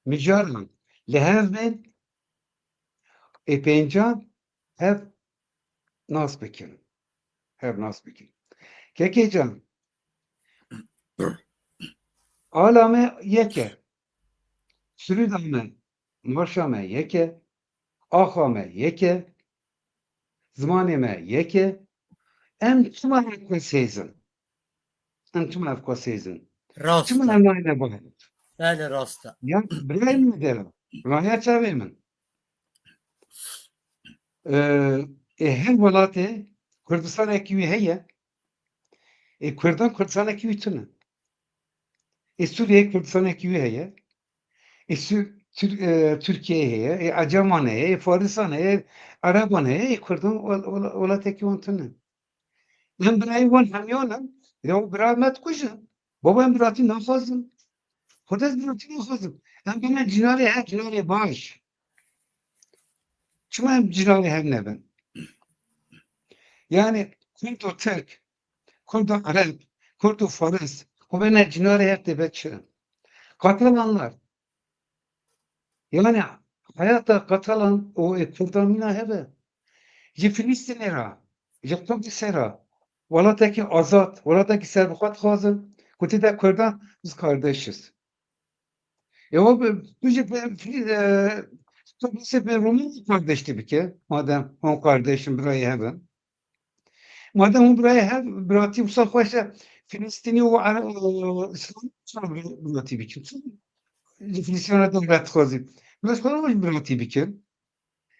میجارن لحظ بین پنجان هف ناس بکن هف ناس بکن که جان آلامه یکه سرودامه مارشامه یکه آخامه یکه زمانیمه یکه ام چما هفکو سیزن ام چما هفکو سیزن چما راسته همه باید بله راسته ya birey mi derim? Raya çavi min. Her welatê Kurdistanekî wî heye. Kurdan Kurdistanekî wî tune. Sûriye Kurdistanekî wî heye. Türkiye heye. Acaman heye. Faristan heye. Araban heye. Kurdan welatekî wan tune. Em birayê wan hemyanin. Ya bira me dikujin. Baba em biratî naxwazim. Xwedê ez biratî naxwazim. Em bime cinarê her cinarê baş. Çima em cinarê hev nebin? Yani Kurd Türk, Kurd Arap, Kurd Fars, o bana cinayet hep bekçi. Kahramanlar. Yani hayatta katılan o Kurdamina hebe. Ye Filistinera, ye Kudüs'era. Valataki azat, valataki serbukat hazır. Kuti de Kurdan biz kardeşiz. O büyük bir Roman kardeşti bir ke. Madem on kardeşim burayı hebben. Madem on buraya her bıraktı bu savaşa Filistin'i o İslam bıraktı bir kim? Filistin'e de bıraktı. Biraz sonra bıraktı bir kim?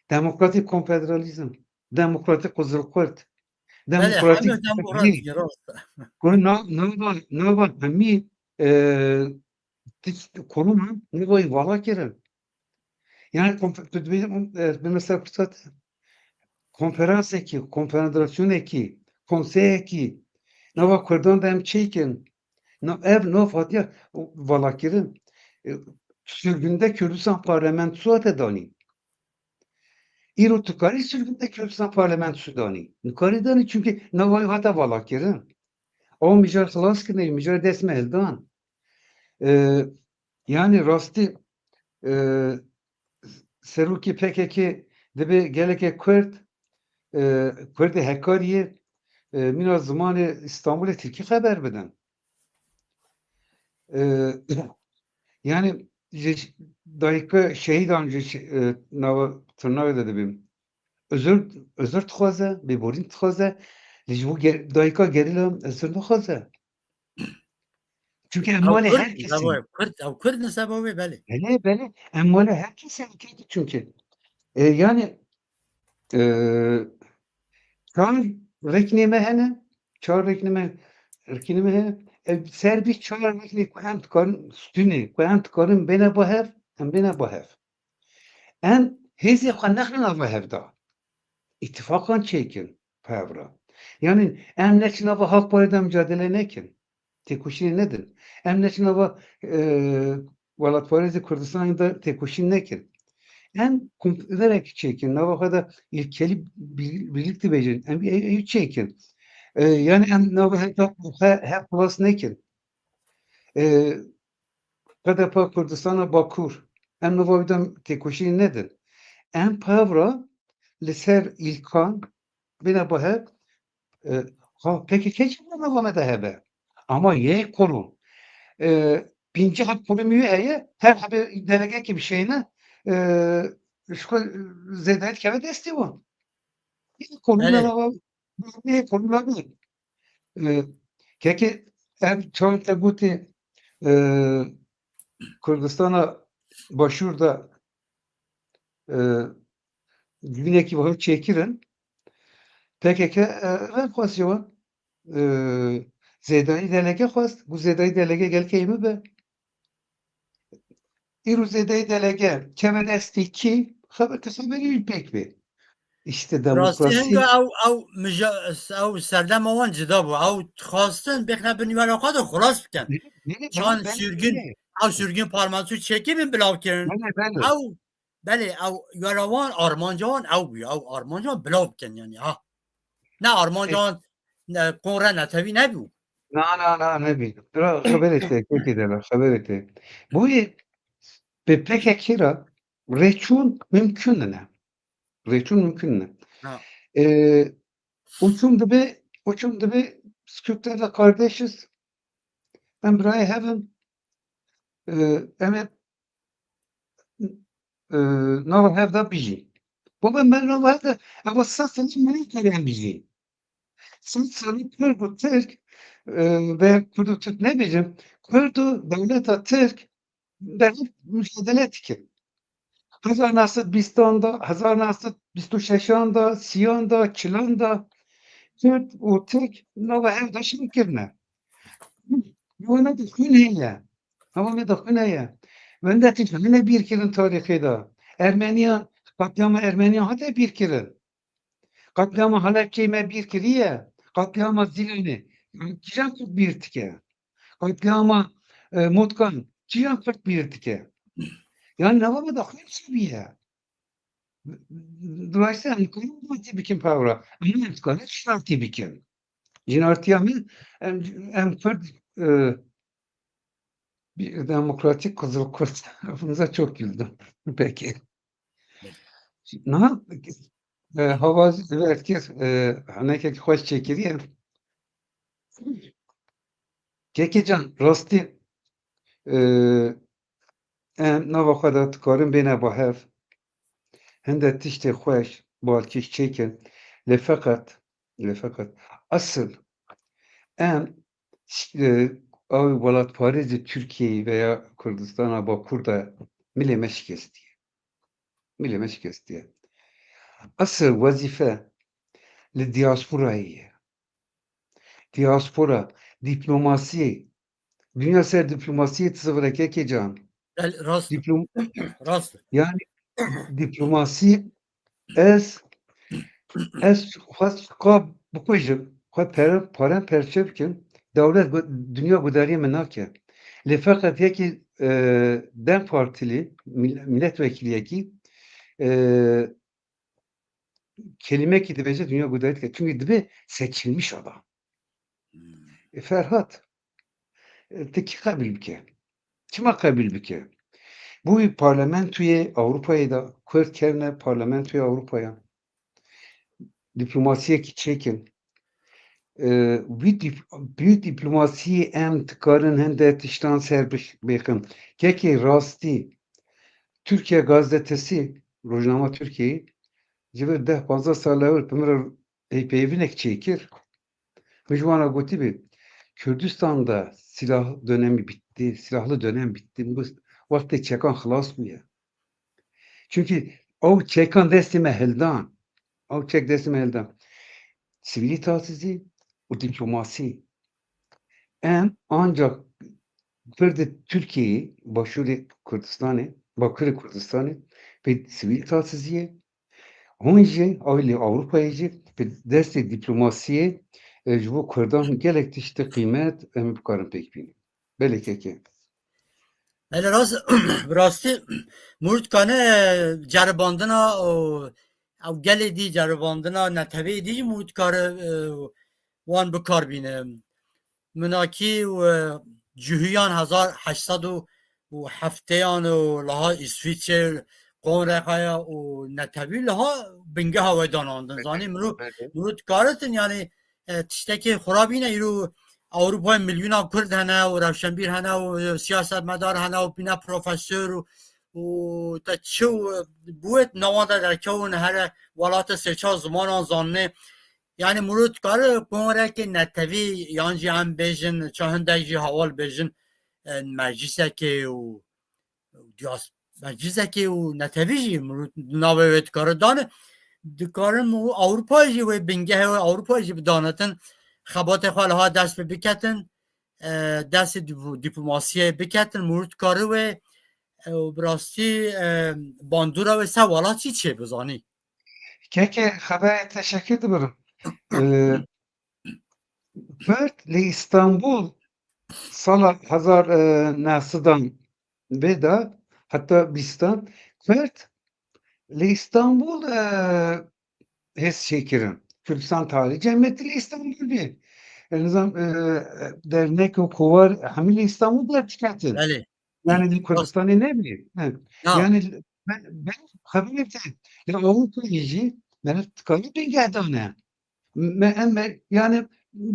Demokratik konfederalizm, demokratik Kızılkurt, بله demokratik همه Türkiye. دموکراسی راسته Ne var? Hemi koruma ne var? Vala kere. Yani mesela fırsat konferans eki, konfederasyon eki, konsey eki, nova Kurdan dem çekin. No Fatih valakirin sürgünde Kürdistan parlamentosu atedani. İro tukari sürgünde Kürdistan parlamentosu dani. Nukari dani çünkü navay hata valakirin. O mijar xalas kine, mijar desme eldan. Yani rastı seruki PKK dibe geleke Kürt Kürdi Hakkari'ye mina zamanı İstanbul'e Türkiye haber beden. Yani dakika şehit anca nava tırnağı da dibim. Özür tıxwaze, bêborîn dixwaze, li ji bo dayika gerilam özür nixwaze. Çünkü em او malê کرد her نسبوي kesî. کرد او کرد نسبوي بله Bele, em malê her kesî erkekî çünkü. Yani çar reknême hene, çar reknême hene, ser çar reknê ku em dikarin stûnê, ku em dikarin bêne bahev, em bêne bahev. Em hêzê xwe nexin ava hevda. İttifakan çekin pevra. Yani em neçin ava Halk Parti'de mücadele nekin. Tekuşini nedir? Em neçin ava Valat Parisi Kurdistan'da tekuşini nekin. Em kumpulerek çekin. Nava kadar ilkeli birlikte becerin. Em bir çekin. Yani em nava hep plus nekin. Kadapa Kurdistan'a Bakur. Em nava bir tekuşini nedir? Em pevra liser ilkan bine bahe peki keçin devam hebe. Ama ye konu. Binci hak konu müheye her haber delege gibi şeyine şu zedayet keve desti var. Ye konuyla بله var. Ye konuyla var. Keki ev çoğunlukla guti Kürdistan'a başvurda güneki vakit çekirin. PKK refasyon زیدایی دلگه خواست گو زیدایی دلگه گل کیمه به ایرو زیدایی دلگه کمه دستی کی خبری پک به işte راستی هنگا demokrasi او مجا او سردم اوان جدا بو او خواستن بخنه بنیوان آقا da خلاص بکن چان sürgün او sürgün parmağını çekibin bilav kirin او بله او یاروان آرمانجان او بی او آرمانجان بلاو بکن یعنی ها نه آرمانجان نه قره نتوی نبو Na ne bileyim. Haber etti. Kekediler. Haber etti. Bu PKK ra reçun mümkün ne? Reçun mümkün ne? Ha. Uçum dibe Kürtlerle kardeşiz. Em birayê hevin em ê nava hev de bijî. Baba me nava hev de ew sed salî me nekare em bijî. Sed salî Kurd û Tirk ve Kurd û Tirk nebêjim, Kurd û dewleta Tirk berhev mücadele dikin. 1920 da, 1926 da, 30 da, 40 da Kurd û Tirk nava hev de şîn kirine. Ew dixwîn heye. Ew dixwîn heye. Wenda tî hene bîrkirin tarîxê de. Ermeniyan, katliama Ermeniyan hate bîrkirin. Katliama Halepçeyê me bîr kiriye. Katliama Zilanê. Kîjan Kurd bîr dike? Katliama Mutkan. Kîjan Kurd bîr dike? Yani nava me dixwîn çêbiye. Dolayısıyla em dikarin matî bikin pewra. Ama em dikarin şartî bikin. Jinartiya me em Kurd bir demokratik Kızıl Kurt. Lafınıza çok güldüm. Peki. Ne Havazi herkes haneke hoş çekiriye. Kekecan rastî em nava xwe de dikarin bêne bahev hinde tiştê xweş balkîş çêkin lê feqet asıl em ew welatparêzê Tirkiyeyê veya Kurdistana Bakur de milê me şikestiye. Milê me şikestiye. Asıl wezife li diasporayê ye. Diaspora, diplomasiyê, dünya ser diplomasiyê tzivire Kekecan. Rast. Diplom Rast. yani diplomasî ez xwe bixwîjim, xwe parem perçe bikim, dewlet dünya guderiyê min nake. Lê feqet yekî Dem Partilî milletvekiliyekî kelimekî dibêje dünya guderî dike. Çünkü dibe seçilmiş adam. Ferhat ti kî qebîl bike? Çima qebîl bike? Bu parlamentoyê Avrupayê de Kurd kevne parlamentoya Avrupaya. Diplomasiyekî çêkin. Wî diplomasiyê em dikarin hinde tiştan ser bêxin. Kekê rastî Türkiye Gazetesi, Rojnama Türkiye'yi ji vir 10-15 sal ewil pimira pêvinek çêkir. Min ji wan re gotibê Kürdistan'da silah dönemi bitti, silahlı dönem bitti. Bu vakti çekan xelas bûye. Çünkü o çekan destê me hildan. O çek destê me hildan. Sivîlî tasîzî û diplomasî. Em ancak Kurd Türkiye'yi, Başûrê Kurdistanê, Bakırı Kurdistanê pê sivîl tasîziyê hûn jî li Avrupayê jî bi destê diplomasiyê ji bo Kurdan gelek tiştê qîmet em bikarin pêk bînin. Belê keke. Hele rast rastî mûrtkane ceribandina ew gelê dî ceribandina netewê dî jî mûtkare wan bikar bîne. Minakî cihûyan 1870 û liha İsviçre Konreqaya û netewî liha bingeha we danandin. Zanî mirov dikaretin yani tiştekê xura bîne îro Avrupayê milyona Kurd hene û rewşenbîr hene û siyasetmedar hene û bîne profesör û te çi bûye nawan de derkewin here welata sêçar zimanan zanînê. Yani mirov dikare konrekê netewî yan jî em bêjin çi hindek jî hewal bêjin meclisekê û meclisekê û netewî jî mirov navê wê dikare dane. Dikarin Avrupayê jî wê bingehê wê Avrupayê jî bidanetin xebatê xwe liha dest pê biketin destê dîplomasiyê biketin mirov dikare wê bi rastî bandora wê ser welat çî çê bizanî. Keke xeberê teşekkür dibirim. Kurd li İstanbul sala 1900'dan ve da hatta bistan Kurd li İstanbul hes çekirin. Kürdistan Tarihi Cemiyeti li İstanbul bir. نظام dernek و kuvar همین İstanbul der çıkartın. بله Yani راست Kürdistan'ı ne bileyim. نه Yani ben haber ettim. Ya Avrupa Ligi ben tıkanı bir gerdane. Yani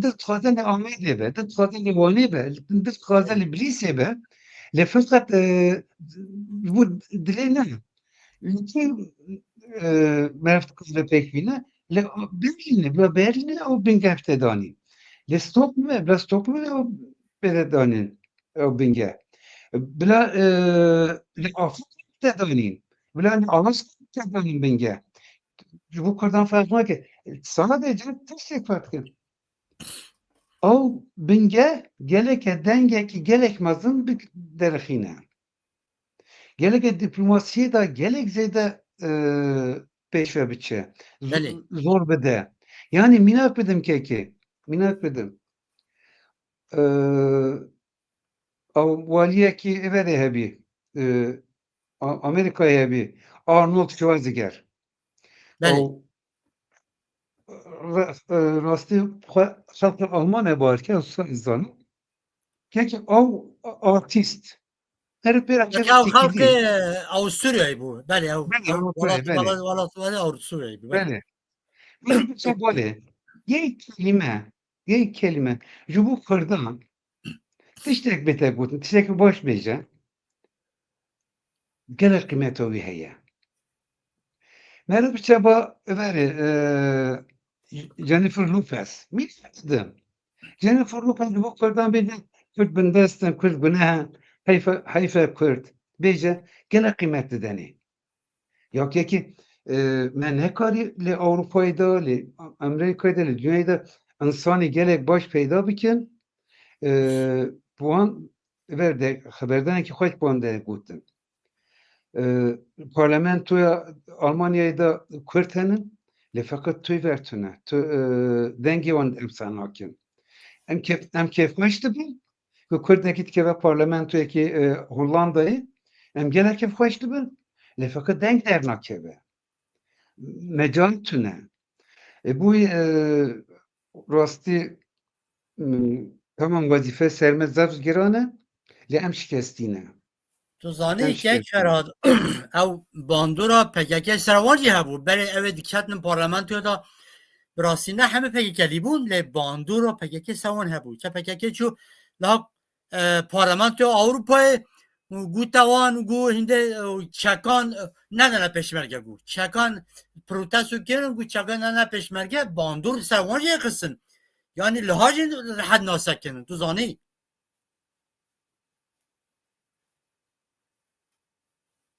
ده تخاطر لآمده به ده تخاطر لوانه به ده تخاطر لبلیسه به لفقط بود دلنا لكن مرفت كذا بيكفينا لا برلين أو بنجافت داني لستوكمه بلا ستوكمه أو بردانين أو بنجا بلا لأفق تدانين بلا أناس تدانين بنجا bu kadar farklı ki sadece tek farkı. O binge geleke denge ki gerekmezin bir derxine. Geleke diplomasiye da gelek zeyde peşve biçe. بله Zor bede. Yani minak bedim keki. Minak bedim. Valiye ki evere hebi. Amerika'ya hebi. Arnold Schwarzenegger. بله O rastı halk Almanya barke insanı. Keki o artist. Her bir یکی akşam او خلق tekili. اوستوریایی بود بله او Beni او Avrupa'ya ولات beni. ولات ولات ولات اوستوریایی بود بله Beni. Bir şey böyle. Ye kelime. Jubu kırdan. Tiştek betek butun. Tiştek boş beca. Gene kıymeti o heye. Merhaba çaba veri. Jennifer Lopez. Mi dedim. Jennifer Lopez jubu kırdan beni. Kürt bindestin. Kürt güneha. Hayfa Kürt. Beca. Gene kıymetli deni. Yok ki من هکاری لی اروپایی دا لی امریکایی دا لی دنیای دا انسانی گلک باش پیدا بکن بوان verdi haberden ki hoş bonde gutun. Parlamentoya Almanya'da da Kürt'ün le fakat tüy vertüne. Dengi on emsan hakim. Em kef hoştu bu. Ve Kürt'deki keve parlamentoya ki Hollanda'yı em gelek kef hoştu bu. Le fakat denk dernak keve. Mecal tüne. Bu rasti tamam vazife serme zaf girane li em şikestine. تو Em زانی که şikestine. کراد او باندورا پگکه سروانجی هبود بله او دیکتن پارلمنت دا براستی نه همه پگکلی بون لی باندورا پگکه سوان هبود چه پگکه چو لا پارلمنت اروپای گو توان گو هنده چکان ندنه پشمرگه گو چکان پروتستو کرن گو چکان ندنه پشمرگه باندور سروانجی قسن yani lehacin rahat nasakenin tu zani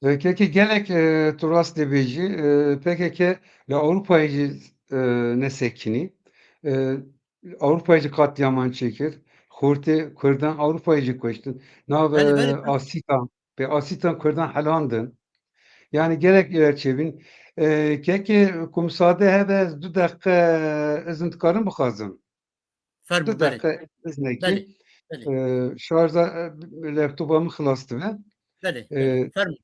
Peki gelek turas debeci PKK ile Avrupa'yı ne sekini Avrupa'yı katliaman çekir. Kurti Kürdan Avrupa'yı koştun. Nav بله بله Asitan ve Asitan Kürdan halandın. Yani gerek çevin. Keki kumsade hebe 2 dakika izin tıkarım bıxazım. فرمو 2 dakika بله izneki بله şarja laptopamı xılastı ve بله بله فرمو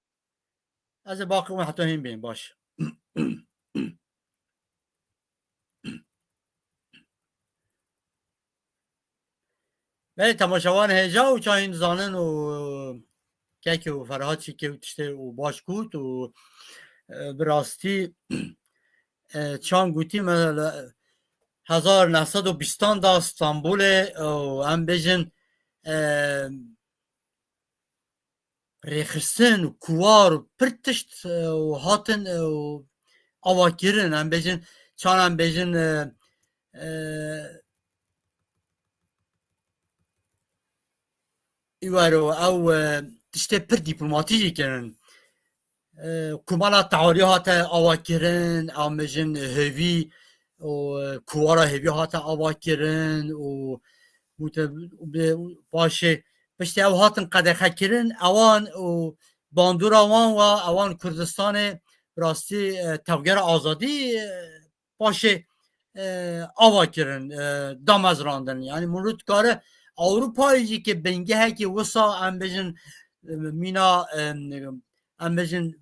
از باقی اون حتی هم بین باش بله تماشاوان هجا و چاین زانن و که و فرهاد چی که تشته و باش کود و براستی چان گوتی مثلا 1920 دا استانبول و هم بجن ریخستن و کوار و پرتشت و هاتن و آواکیرن هم بجن چان هم بجن ایوارو او تشته پر دیپلوماتیجی کرن کمالا تعالی هاتا آواکیرن هم بجن هوی و کوارا هوی هاتا آواکیرن و باشه پشتی او هاتن قدخه کرن اوان و باندور اوان و اوان کردستان راستی توگر آزادی باشه آوا کرن دام از راندن یعنی مرود کاره اروپایی که بنگه که وسا ام بجن مینا ام بجن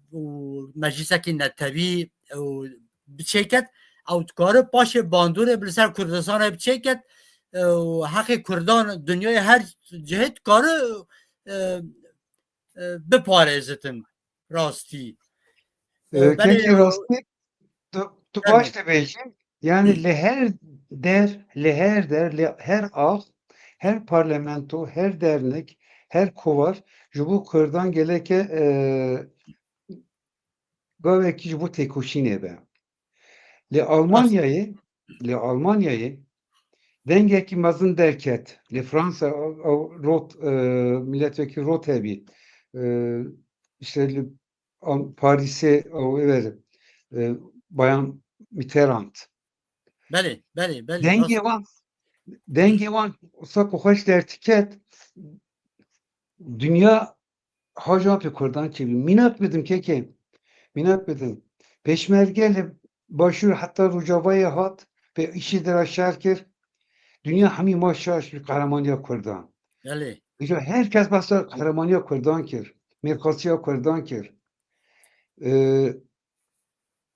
مجلس که نتوی بچکت او کاره باشه باندور بلسر کردستان بچکت و حق کردان دنیای هر جهت کاره بپارێزتن راستی بله Keki rastı tu بله baş dibêjim yani li her av, her parlamento, her dernek, her kovar ji bo Kurdan geleke gavekî ji bo têkoşînê be. Li راست Almanyayê dengekî mezin derket. Li Fransa milletvekili Rot hebî. İşte li Paris'e Bayan Mitterrand. بله بله بله راست Denge van sak hoş dertiket dünya hacapı Kurdan çevi. Minat bedim keke. Minat bedim. Peşmergeli başur hatta Rujava'ya hat ve işidir aşağı kir. Dünya hami maşaş bir kahramaniye Kurdan. بله İşte herkes basa kahramaniye Kurdan kir. Merkasiye Kurdan kir.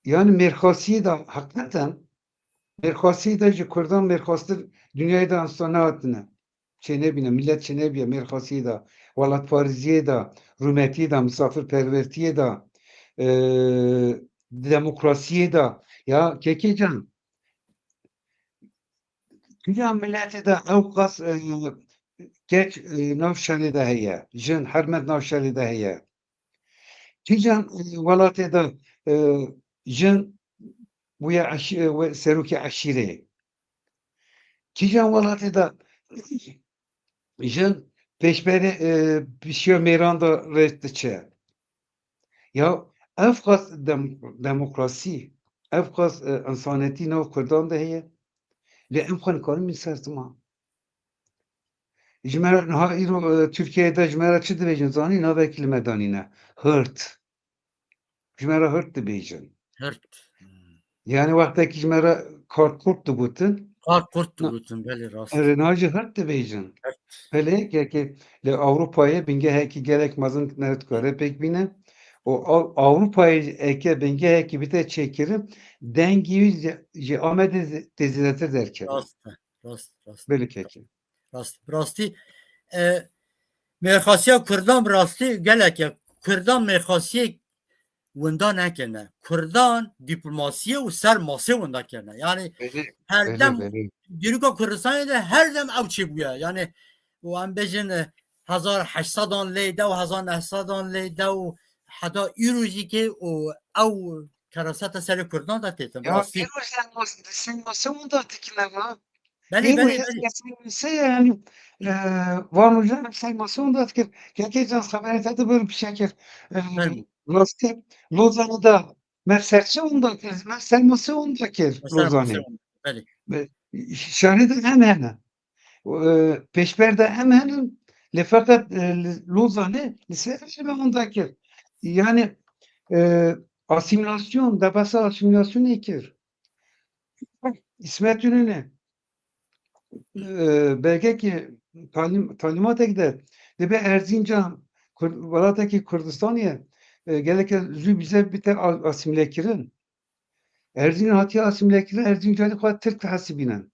Yani merkasiye da hakikaten merkasiye de ji Kurdan merkasıdır dünyayı da ansana atına. Çene bine, millet çene bine merkasiye da, valat Pariziye da, Rumetiye da, misafirpervertiye da, demokrasiye da. Ya Kekecan, dünya milleti de evkas geç navşali de heye, jin hermet navşali de heye. Tican valatı da jin buya seruki aşire. Tican valatı da jin peşberi pişiyor meyranda restiçe. Ya evkas demokrasi, evkas insaniyeti nav Kurdan da heye. Le emkan karim min sertma. Jmera Türkiye'de jmera çi dibêjin zanî navekî li medanîne. Hirt. Jmera hirt dibêjin. هرت Yani wextekî jmera kartkurt digotin, کار کرد گوتن بله راست nacî hirt dibêjin. هرت Pelê li Avrupayê bingehekî gelek mezin ne dikare pêk bîne. O Avrupayê eke bingehekî bite çêkirin dengî ji Amedê têzîletir derkeve. راست راست راست Belê keke. راست راستی مرخصی کردان راستی گلک کردان مرخصی وندا نکنه کردان دیپلماسی و سر ماسه وندا کنه یعنی Belê, her dem belê. دیروگا کردستان ده her dem او چی بویا یعنی و هم بجن 1800 آن لیده و 1900 آن لیده و حدا ایروزی که او کراست سر کردان دا تیتم Ya راستی sen nasıl da tikileme? بله Bir بله roja بله sen yani Van hocam sen nasıl da tikil? Gerçekten haber de böyle bir şekil. بله Nasıl Lozan'da Merserçe onda sen nasıl onda سر ماسه Lozan'ı? وندا بله Şahide hemen. Peşberde hemen fakat Lozan'ı liseler ondaki. Yani asimilasyon, dabası asimilasyon ekir. İsmet İnönü belki ki talimata gider. Ve Erzincan, Valataki Kürdistan'ya gelirken zü bize bir tek asimile kirin. Erzincan hatiye asimile kirin, Erzincan'ı kadar Türk hasibinen.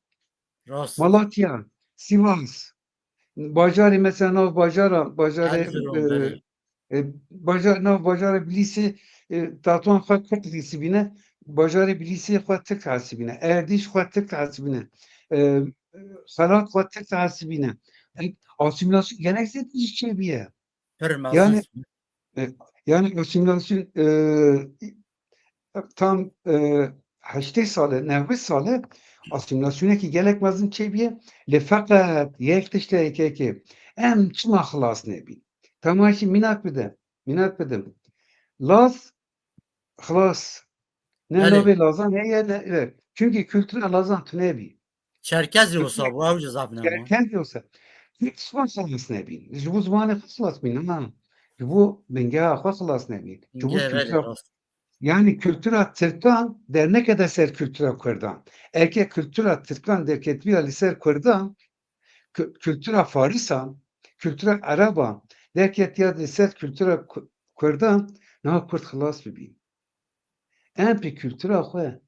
راست Malatya, Sivas, Bajari mesela Erzurum بله Bajari bilisi Tatuan Khat Kürt hasibine, Bajari bilisi Khat Türk hasibine, Erdiş Khat Türk hasibine, e, Salat Khat Türk hasibine. Asimilasyon geneksel bir şey bir yer. پر Yani مزوز e, yani asimilasyon tam 80 sale, 90 sale asimilasyona ki gelek mezin çebiye le fakat yek tişte ki em çima xalas nebi. Tamaşi minat bedim. Laz xalas ne بله nobe lazan ne evet. Çünkü kültür lazan tünebi. چرکزی و Kültür صابو او جزاف نما gereken diyorsa hiç xalas nebi. Bu zamanı xalas bin ama bu benge xalas nebi. Bu گه بله kültür راست yani Kültura Türk'tan dernek edeser Kültura Kurdan. Erkek Kültura Türk'tan derket bir aliser Kurdan, Kültura Farisan, Kültura Araba, derket ya liser Kültura Kurdan, ne Kürt xalas bibi. En pi Kültura xwe,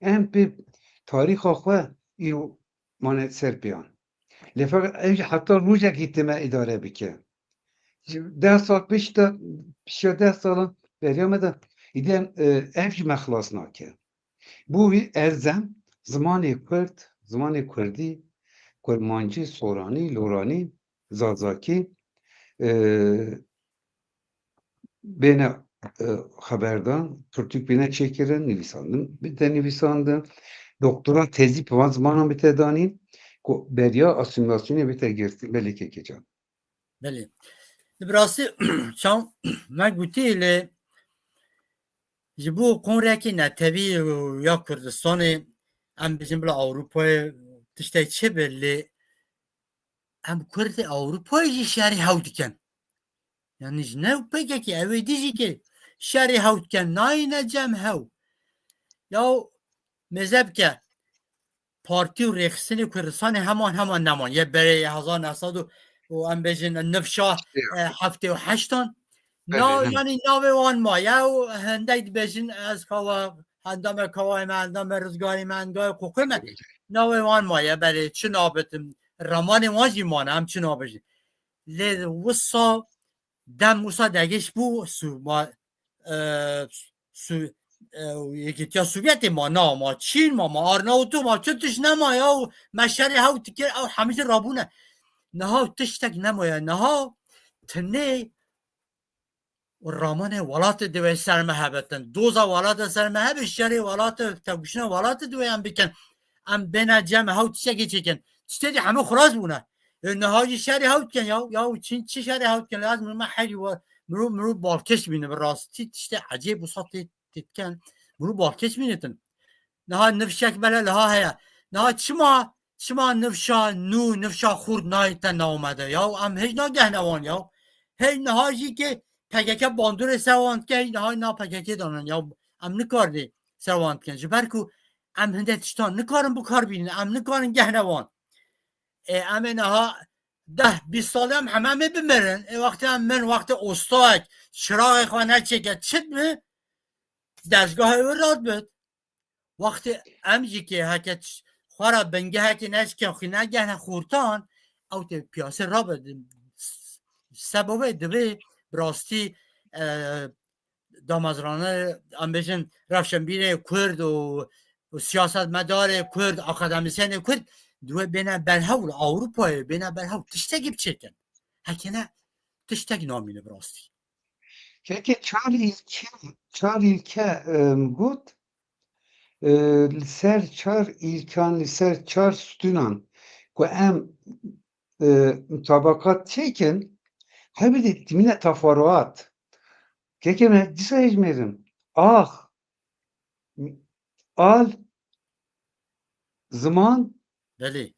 en pi tarih xwe, İro manet ser piyan. لفقط حتی روزه که ما اداره بکه 10 سال پیش دا پیش 10 سال بریامده ایدم evj مخلاص ناکه بوی ارزم زمانی کرد زمانی کردی کرمانچی سورانی لورانی زازاکی بین خبردان Türkçük bine çekirin nivîsandim bir de nivîsandim doktora tezî pivan zimanan bite danîn ku beriya asimilasyonê bite girtî belê kecan. بله براستی چون من گوتی لی جبو کنرکی نتوی یا کردستان ام بجیم بلا اروپای تشتی چه بلی ام کرد اروپای جی شهری هاو دیکن یعنی جنو بگه که اوی دیجی که شهری هاو دیکن نای نجم هاو یا مذهب که پارتی و ریخسینی کردستان همان نمان یه بره 1900 و ام بجین نفشا 78 نا یعنی ناوی وان ما یا هندید بجین از کوا هندام کوای من هندام رزگاری من گای کوکه من ناوی وان ما یا بله چه نابتم رمان واجی مانه هم چه نابجین لید وصا دم وصا دگش بو سو ما سو یکی تیا سوویت ما چین ما آرناوتو ما چتش نما یا مشری هاو تکر او همیشه رابونه نها تشتک نما یا نها تنه و رامان ولات دوی سرمهبتن دوزا ولات سرمهب شری ولات تبشنا ولات دوی هم بکن ام بنا جمع هاو تشکی چکن تشتی همه خلاص بونه نهایی شری هاو کن یا چین چی شری هاو کن لازم ما حلی و مرو بالکش بینه براستی تشتی عجیب و ساتی تتکن مرو بالکش بینتن نها نفشک بله لها هیا نها چما نفشا نو نفشا خورد نایتن نامده یا ام هیچ ناگه نوان یا هی نهایی که پگکه باندور سواند که نه نا پگکه دانن یا ام نکارده سواند کن جبر کو ام هنده تشتان نکارن بو کار بینن ام نکارن گهنوان ام نها 10-20 ساله هم همه بمرن وقتی هم من وقت استاک چراغ خانه چکت چد می دستگاه او راد بد وقتی امجی که هکت خوارا بنگه هکی نشکن خینه گهنه خورتان او تی پیاسه را بد سببه دوی براستی دامازرانه امبیشن رفشنبیر کرد و سیاست مدار کرد اکادمیسین کرد دوی بینه برهول اروپای بینه برهول تشتگی بچکن هکنه تشتگ نامینه براستی که çar ilke gut ser çar ilkan ser çar sütunan ku em mutabakat çekin hebidi timine tafaruat kekeme disa ecmerim al zaman بله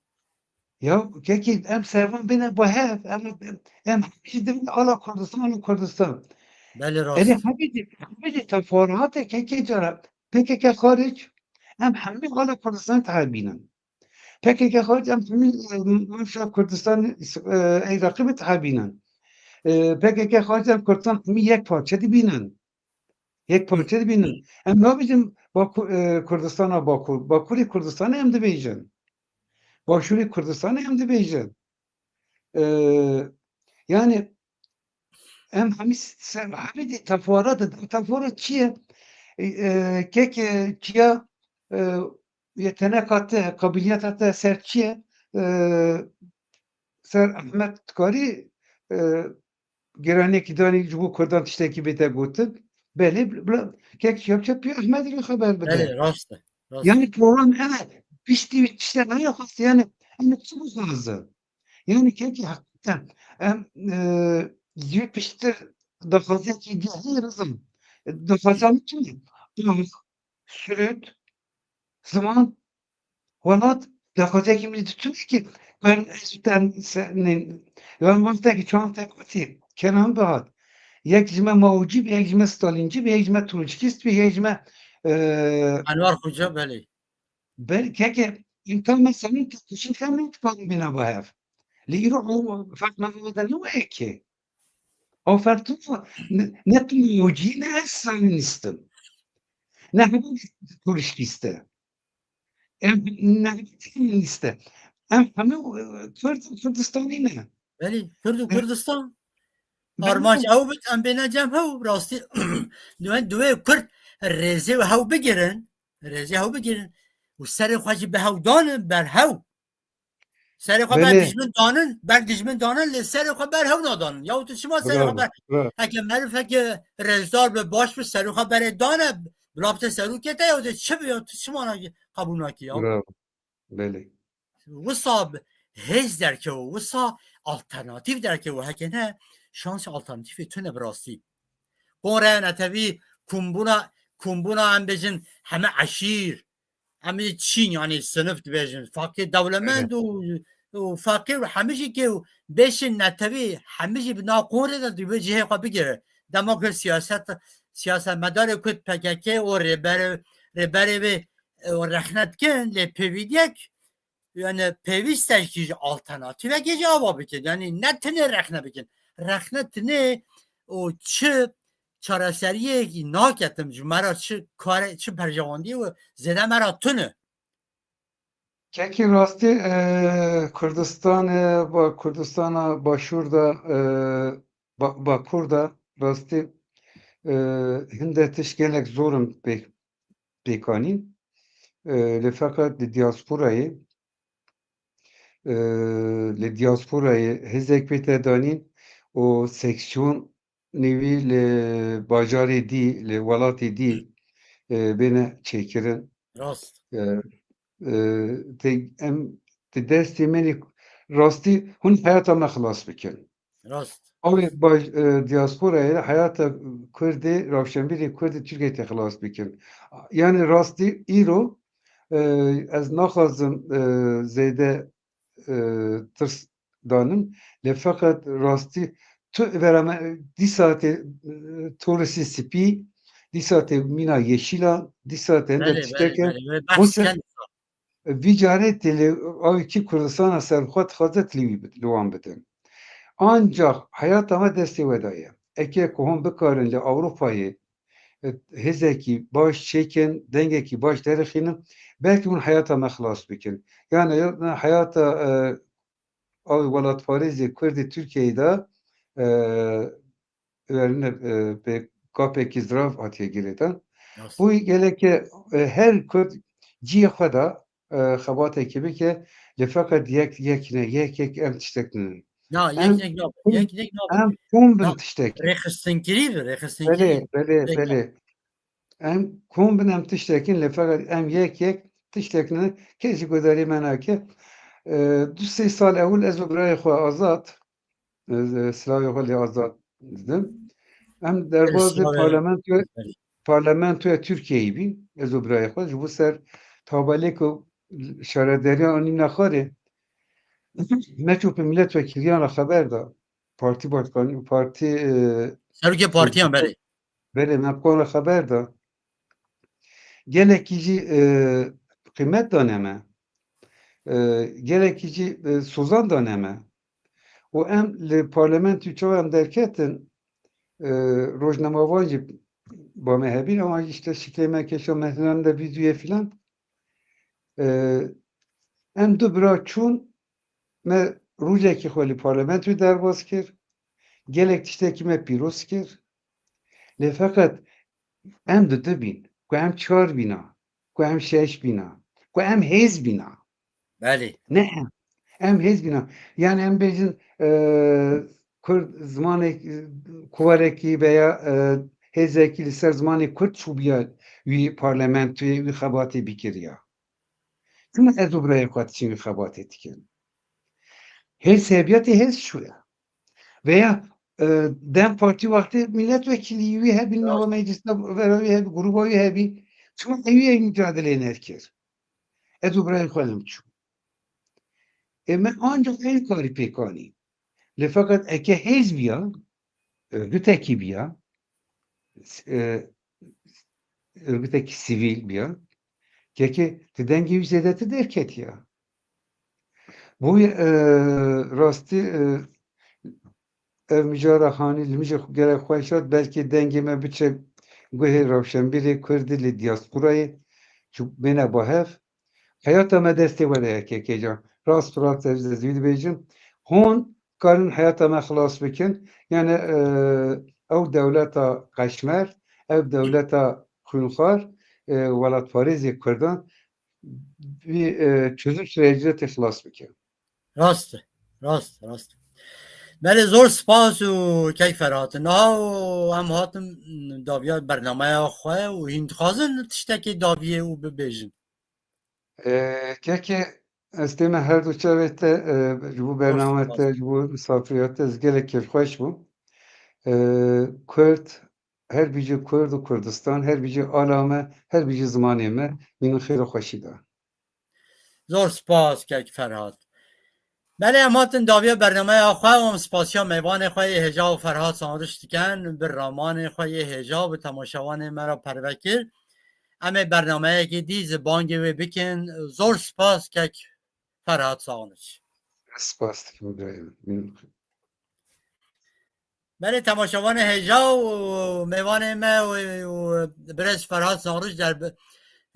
ya keki em servan bine bu hev em hiçdim ala Kurdistan بله eli راست hebidi tafaruat keki cara PKK hariç em hemmi ala Kurdistan tahabinen PKK hariç em hemmi mevşa Kurdistan Irak'ı bir tahabinen PKK hariç em Kurdistan hemmi yek parça dibinen yek parça dibinen em ne bizim Kurdistan'a Bakuri Kurdistan'a hem de beycan Başuri Kurdistan'a hem de beycan yani em hemmi habidi tafaruat çiye kek çiye yetenek hattı, kabiliyet hattı serçiye ser Ahmet Kari geranek idani bu Kurdan tişteki bete gotin beli kek yapacak bir Ahmet ile haber بله bede. راست Yani program evet pişti işte ne yapası yani çok lazım. Yani kek hakikaten yüz pişti da fazla ki gelirim. Da fazla mı ki? Süt zaman Vallahi dakika kimi tutuyor ki ben eskiden senin ben vaktaki çoğunlukla Kenan Bahat یک جمع موجی به یک جمع ستالینجی به یک جمع تروچکیست به یک جمع انوار خوجا بله که imkan مثلا تکشین هم نمیتونم بینم با هف لیرو فرق نمیده نوعه که آفرتون نه موجی نه ستالینیستم نه همون تروچکیسته نه همون em hemû Kurdistanî ne. بله کرد و کردستان Bele آرماش او بت ام بینه جم هو راستی دوی کرد ریزه و هو بگیرن ریزه هو بگیرن و سر خواهی به هو دانن بر هو سر خواه بر belê دجمن دانن بر دجمن دانن لی سر خواه بر هو نادانن یا تو شما سر خواه bravo, بر bravo, اگه معروف اگه رزدار به باش به سر خواه بر دانه بلابت سرو که تا یا چه بیا تو شما قبول نکی یا bravo, belê. وسا هیچ درکه و وسا آلترناتیو درکه و هکه نه شانس آلترناتیو تونه براستی بوره نتوی کومبونا هم بجن همه عشیر همه چین یعنی صنف بجن فاقی دولمند و فاقی و همه چی که بشن نتوی همه چی بنا قوره دا دیوه جهه خواه بگیره دماغ سیاست مدار کت پککه و ربره و رخنت کن لی پیویدیک yani pevisteki alternatife gece hava bikin. Yani ne tine rexne bikin. Rexne tine o çi çareseriye ki nak ettim. Mera çi kare çi perjavandi ve zede mera tune. Kekî rastî Kurdistanê Kurdistana Başûr da Bakur da rastî hinde tiş gelek zorim pêkanîn li feqet li diasporayê hêzek pê te danîn û seksyon nêvî li bajarê dî li welatê dî bêne çêkirin Rast. em di destê me rastî hûn heyata me xilas bikin. Rast. Avê diasporayê heyata Kurdê rewşenbîrê Kurdê Tirkiyeyê tê xilas bikin. Yani rastî îro ez naxwazim zêde tirs danim lê feqet rastî tu vera me dîsa tê torosî spî, dîsa tê mîna yeşîlan, dîsa tê hinde Beli tişteke beli. Bahs kendi. vî carê tê li avekî Kurdistana serxwe dixwaze li wan bidin. Ancak heyata me destê we daye. Eke ku hûn bikarin li Ewropayê hêzekî baş çêkin, dengekî baş derixînin, belkî hûn heyata me xilas bikin. Yani heyata avê welatparêzê Kurdê Tirkiyeyê de pê kapekî zirav hatiye girêdan. Rast. Bû geleke her Kurd ciyê xwe da xebatekî bike li feqet yek em tiştek ninin. Ya Em yek ne yapı? em hûn bin Ya tiştekî. rekhistin kirivi rekhistin Belê, kirivi. belê. Em hûn bin em tiştekîn li feqet em yek tiştek ninin kesî gudarî me nake. Du sê sal ewil ez û birayê xwe Azad silavê xwe lê Azad didim. Em derbasê parlamentoya Tirkiyeyê bîn ez û birayê xwe ji bo ser tabelêk û şarederiya anî nexwarê me çûpî milletvekîliyan re xeber da partî başkanî partî Serokê partiyan beli. belê me re xeber da gelekî jî qîmet dane me gelekî jî sozan dane me û em li parlamentoyê çawa em derketin rojnamavan jî ba me hebîn ama işte şiklê me keşa mehnan de vîdyoyê filan em du bira çûn me rûcekî xwe li parlamentoyê derbas kir gelek tiştekî me pîroz kir lê feqet em dibîn ku em çar bîna ku em şeş bîna ku em hêz bîna Beli. ne em hêz bîna yani em bêjin Kurd zimanek kuvarekî veya hêzekî li ser zimanê Kurd çûbiya wî parlamentoyê wî xebatê bîkiriya çima ez û birayê xwe tişîn wî xebatê dikin hêz sebiyatê hêz çû ye veya Dem Partî wextê milletvekîlî wî hebî nava meclisa wî hebî gruba wî hebî çima ew yê mücadeleyê nekir ez û birayê xwe lim çû me ancak ev karî pêkanî li feqet eke hêz biya örgütekî biya örgütekî sivîl biya keke ti dengê wî zêdetî derketiya bû rastî ev mijara xanî li mijî gerek xweşat belkî dengê me biçe guhê rewşenbîrê Kurdî li diasporayê çû bêne bahev heyata me destê we daye kekê can راست راست زید بیجن هون کارن حیاتا ما خلاص بکن یعنی او دولتا قشمر او دولتا خونخوار ولات پاریزی کردن bir çözüm süreci de خلاص بکن راست راست بله زور سپاس و کیف فرات نه و هم هاتم داویا برنامه خواه و هند خوازن تشتکی داویه و ببیجن که استیم هر دو چاوته جبو زور برنامه سپاس جبو مسافریات از گله کیف خوش بو Kurd her بیجی کرد و کردستان هر بیجی آلامه هر بیجی زمانی ما من خیر خوشی ده زور سپاس کیف فرات بله اماتن داویه برنامه خواه و سپاسیا میوان خواه هجا و فرهاد سانرش دکن بر رامان خواه هجا و تماشاوان مرا پروکر همه برنامه که دیز بانگی و بکن زور سپاس که فرهاد سانرش سپاس که بگویم بله تماشاوان هجا و میوان ما و برس فرهاد سانرش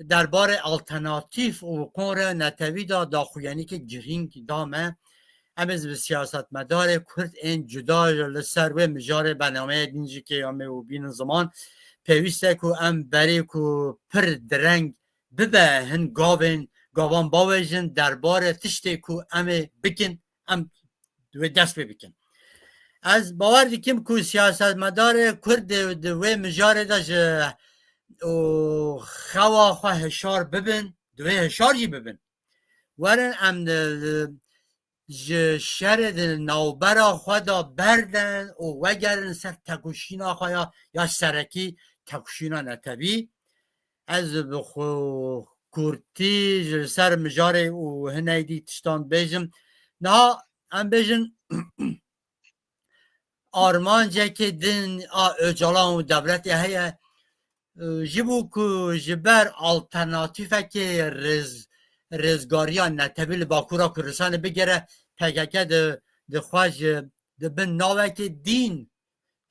دربار آلترناتیف و قور نتوی دا خویانی که گرینگ دامه امز به سیاست مدار کرد این جدا لسر و مجار برنامه دینجی که همه و بین زمان پیوسته که ام بری که پر درنگ ببه هن گاوان باویجن درباره تشتی که امه بکن ام دوی دست بکن از باور دیکیم که سیاست مدار کرد دوی مجار داش خوا خواه هشار ببن دوی هشاری ببن ورن ام شرد نوبرا خدا بردن و وگرن سر تکوشینا خوایا یا سرکی تکوشینا نتبی از بخو کورتی سر مجاره و هنیدی تشتان بیجم نه ام بیجن آرمان جه که دن اجالان و دولتی هیا جبو که جبر آلترناتیفه که رزگاریان نتبیل باکورا کردستان بگیره پککه ده خواج ده بن ناوه که دین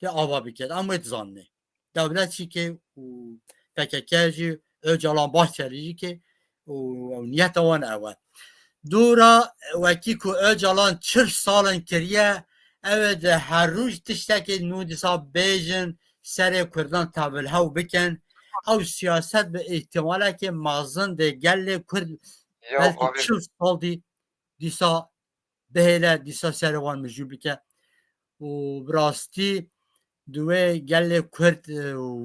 که آوا بکرد اما اتزانه دولتی که پککه جی اجالان باش چریجی که نیت وان اول دورا وکی که اجالان 40 سالن کریه اوه ده هر روز تشتک نودسا بیجن سر کردان تابل هاو بکن او سیاست به احتماله که مازن ده گل کرد بلکه 40 سال دیسا بهله دیسا سروان مجوبی که و براستی دوی گل کرد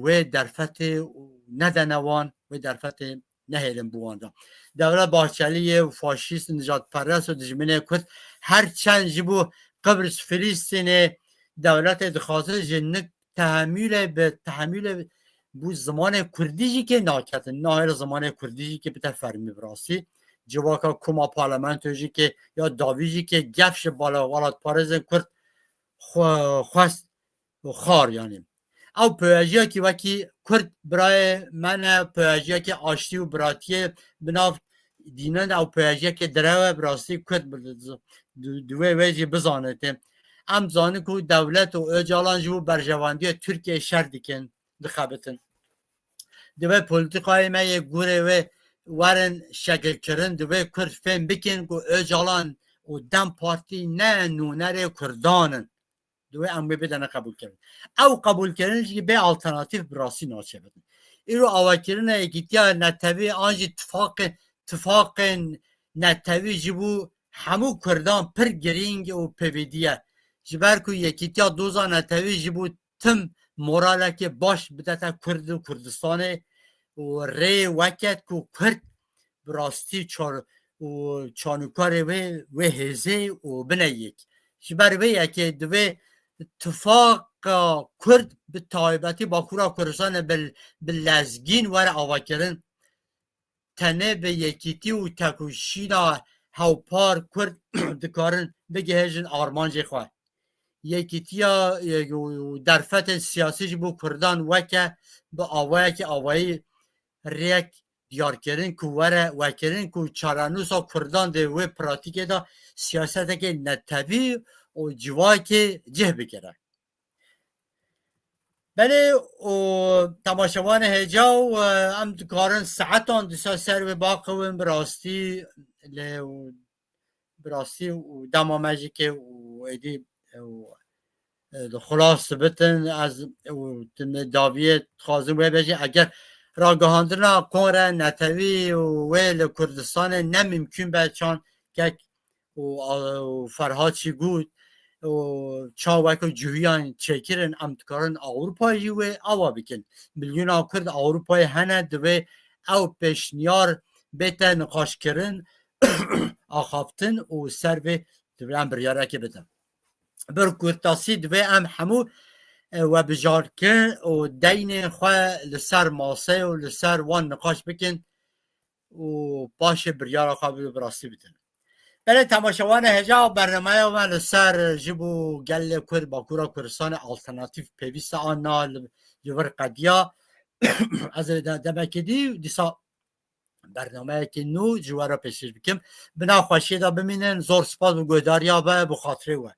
و درفت ندنوان و درفت نهیلن بوانده دولت باحچلی و فاشیست نجات پرست و دجمنه کرد هر چند جبو قبرس فلسطین دولت دخواست جنک تحمیل bu zamanı Kurdiji ki naketin nahir zamanı Kurdiji ki biter fermi brasi civaka kuma parlamentoji ki ya daviji ki gefş bala valat parizin Kurd xwest xar yani ew pejiya ki vekî Kurd birayê me pejiya ki aştî û biratiye binav dînin ew pejiya ki direve birastî Kurd divê wê jî bizanete em zanin ku dewlet û Öcalan ji bo berjevandiya Tirkiye şer dikin dixebitin divê polîtikayê me yê gûrê wê werin şekilkirin divê Kurd fêm bikin ku Öcalan û Dem Partî ne nûnerê Kurdanin divê em wê bidene qebûlkirin ew qebûlkirin jî bê alternatîv bi rastî naçe bidin îro avakirina yekîtiya netewî an jî tifaqên netewî ji bo hemû Kurdan pir girîng û pêvîdî ye ji ber ku yekîtiya doza netewî ji bo tim moralekê baş bidete Kurd û Kurdistanê û rê weket ku Kurd bi rastî û çanûkarê wê hêzê û bine yek ji ber vê yekê divê tifaqa Kurd bi taybetî Bakûra Kurdistanê bi lezgîn were avakirin tenê bi yekîtî û tekûşîna hewpar Kurd dikarin bigihêjin armancê xwe yekîtiya derfetên siyasî ji bo Kurdan weke bi awayekî awayî rêk diyarkirin ku were wekirin ku çarenûsa Kurdan dê wê pratikê de siyasetekê netewî û civakê cih bikire belê û temaşevanê hêca û em dikarin saetan dîsa ser wê baqewin bi rastî lê براستی و دمامجی که و ایدی خلاص بتن از داویه خازم و بجی اگر راگهاندنا کره نتوی و ویل کردستان نممکن به چان که و فرهاد چی گود و چاوک و جویان چکرن امتکارن اروپایی و آوا بکن میلیون ها کرد اروپای هنه دوی او پیشنیار بیتن نقاش کرن آخافتن و سر به دوی بریاره که بتن بر کرتاسی دوی ام همو و بجار کن و دین خواه لسر ماسه و لسر وان نقاش بکن و باشه بریاره خواه براستی بتن بله تماشاوان هجا برنامه من لسر جبو گل کرد با کورا کردستان آلترناتیف پیوست آن نال جور قدیا از دمکدی دیسا برنامه که نو جوارا پیشش بکم بنا خوشی دا بمینن زور سپاس و گویداریا به بخاطره و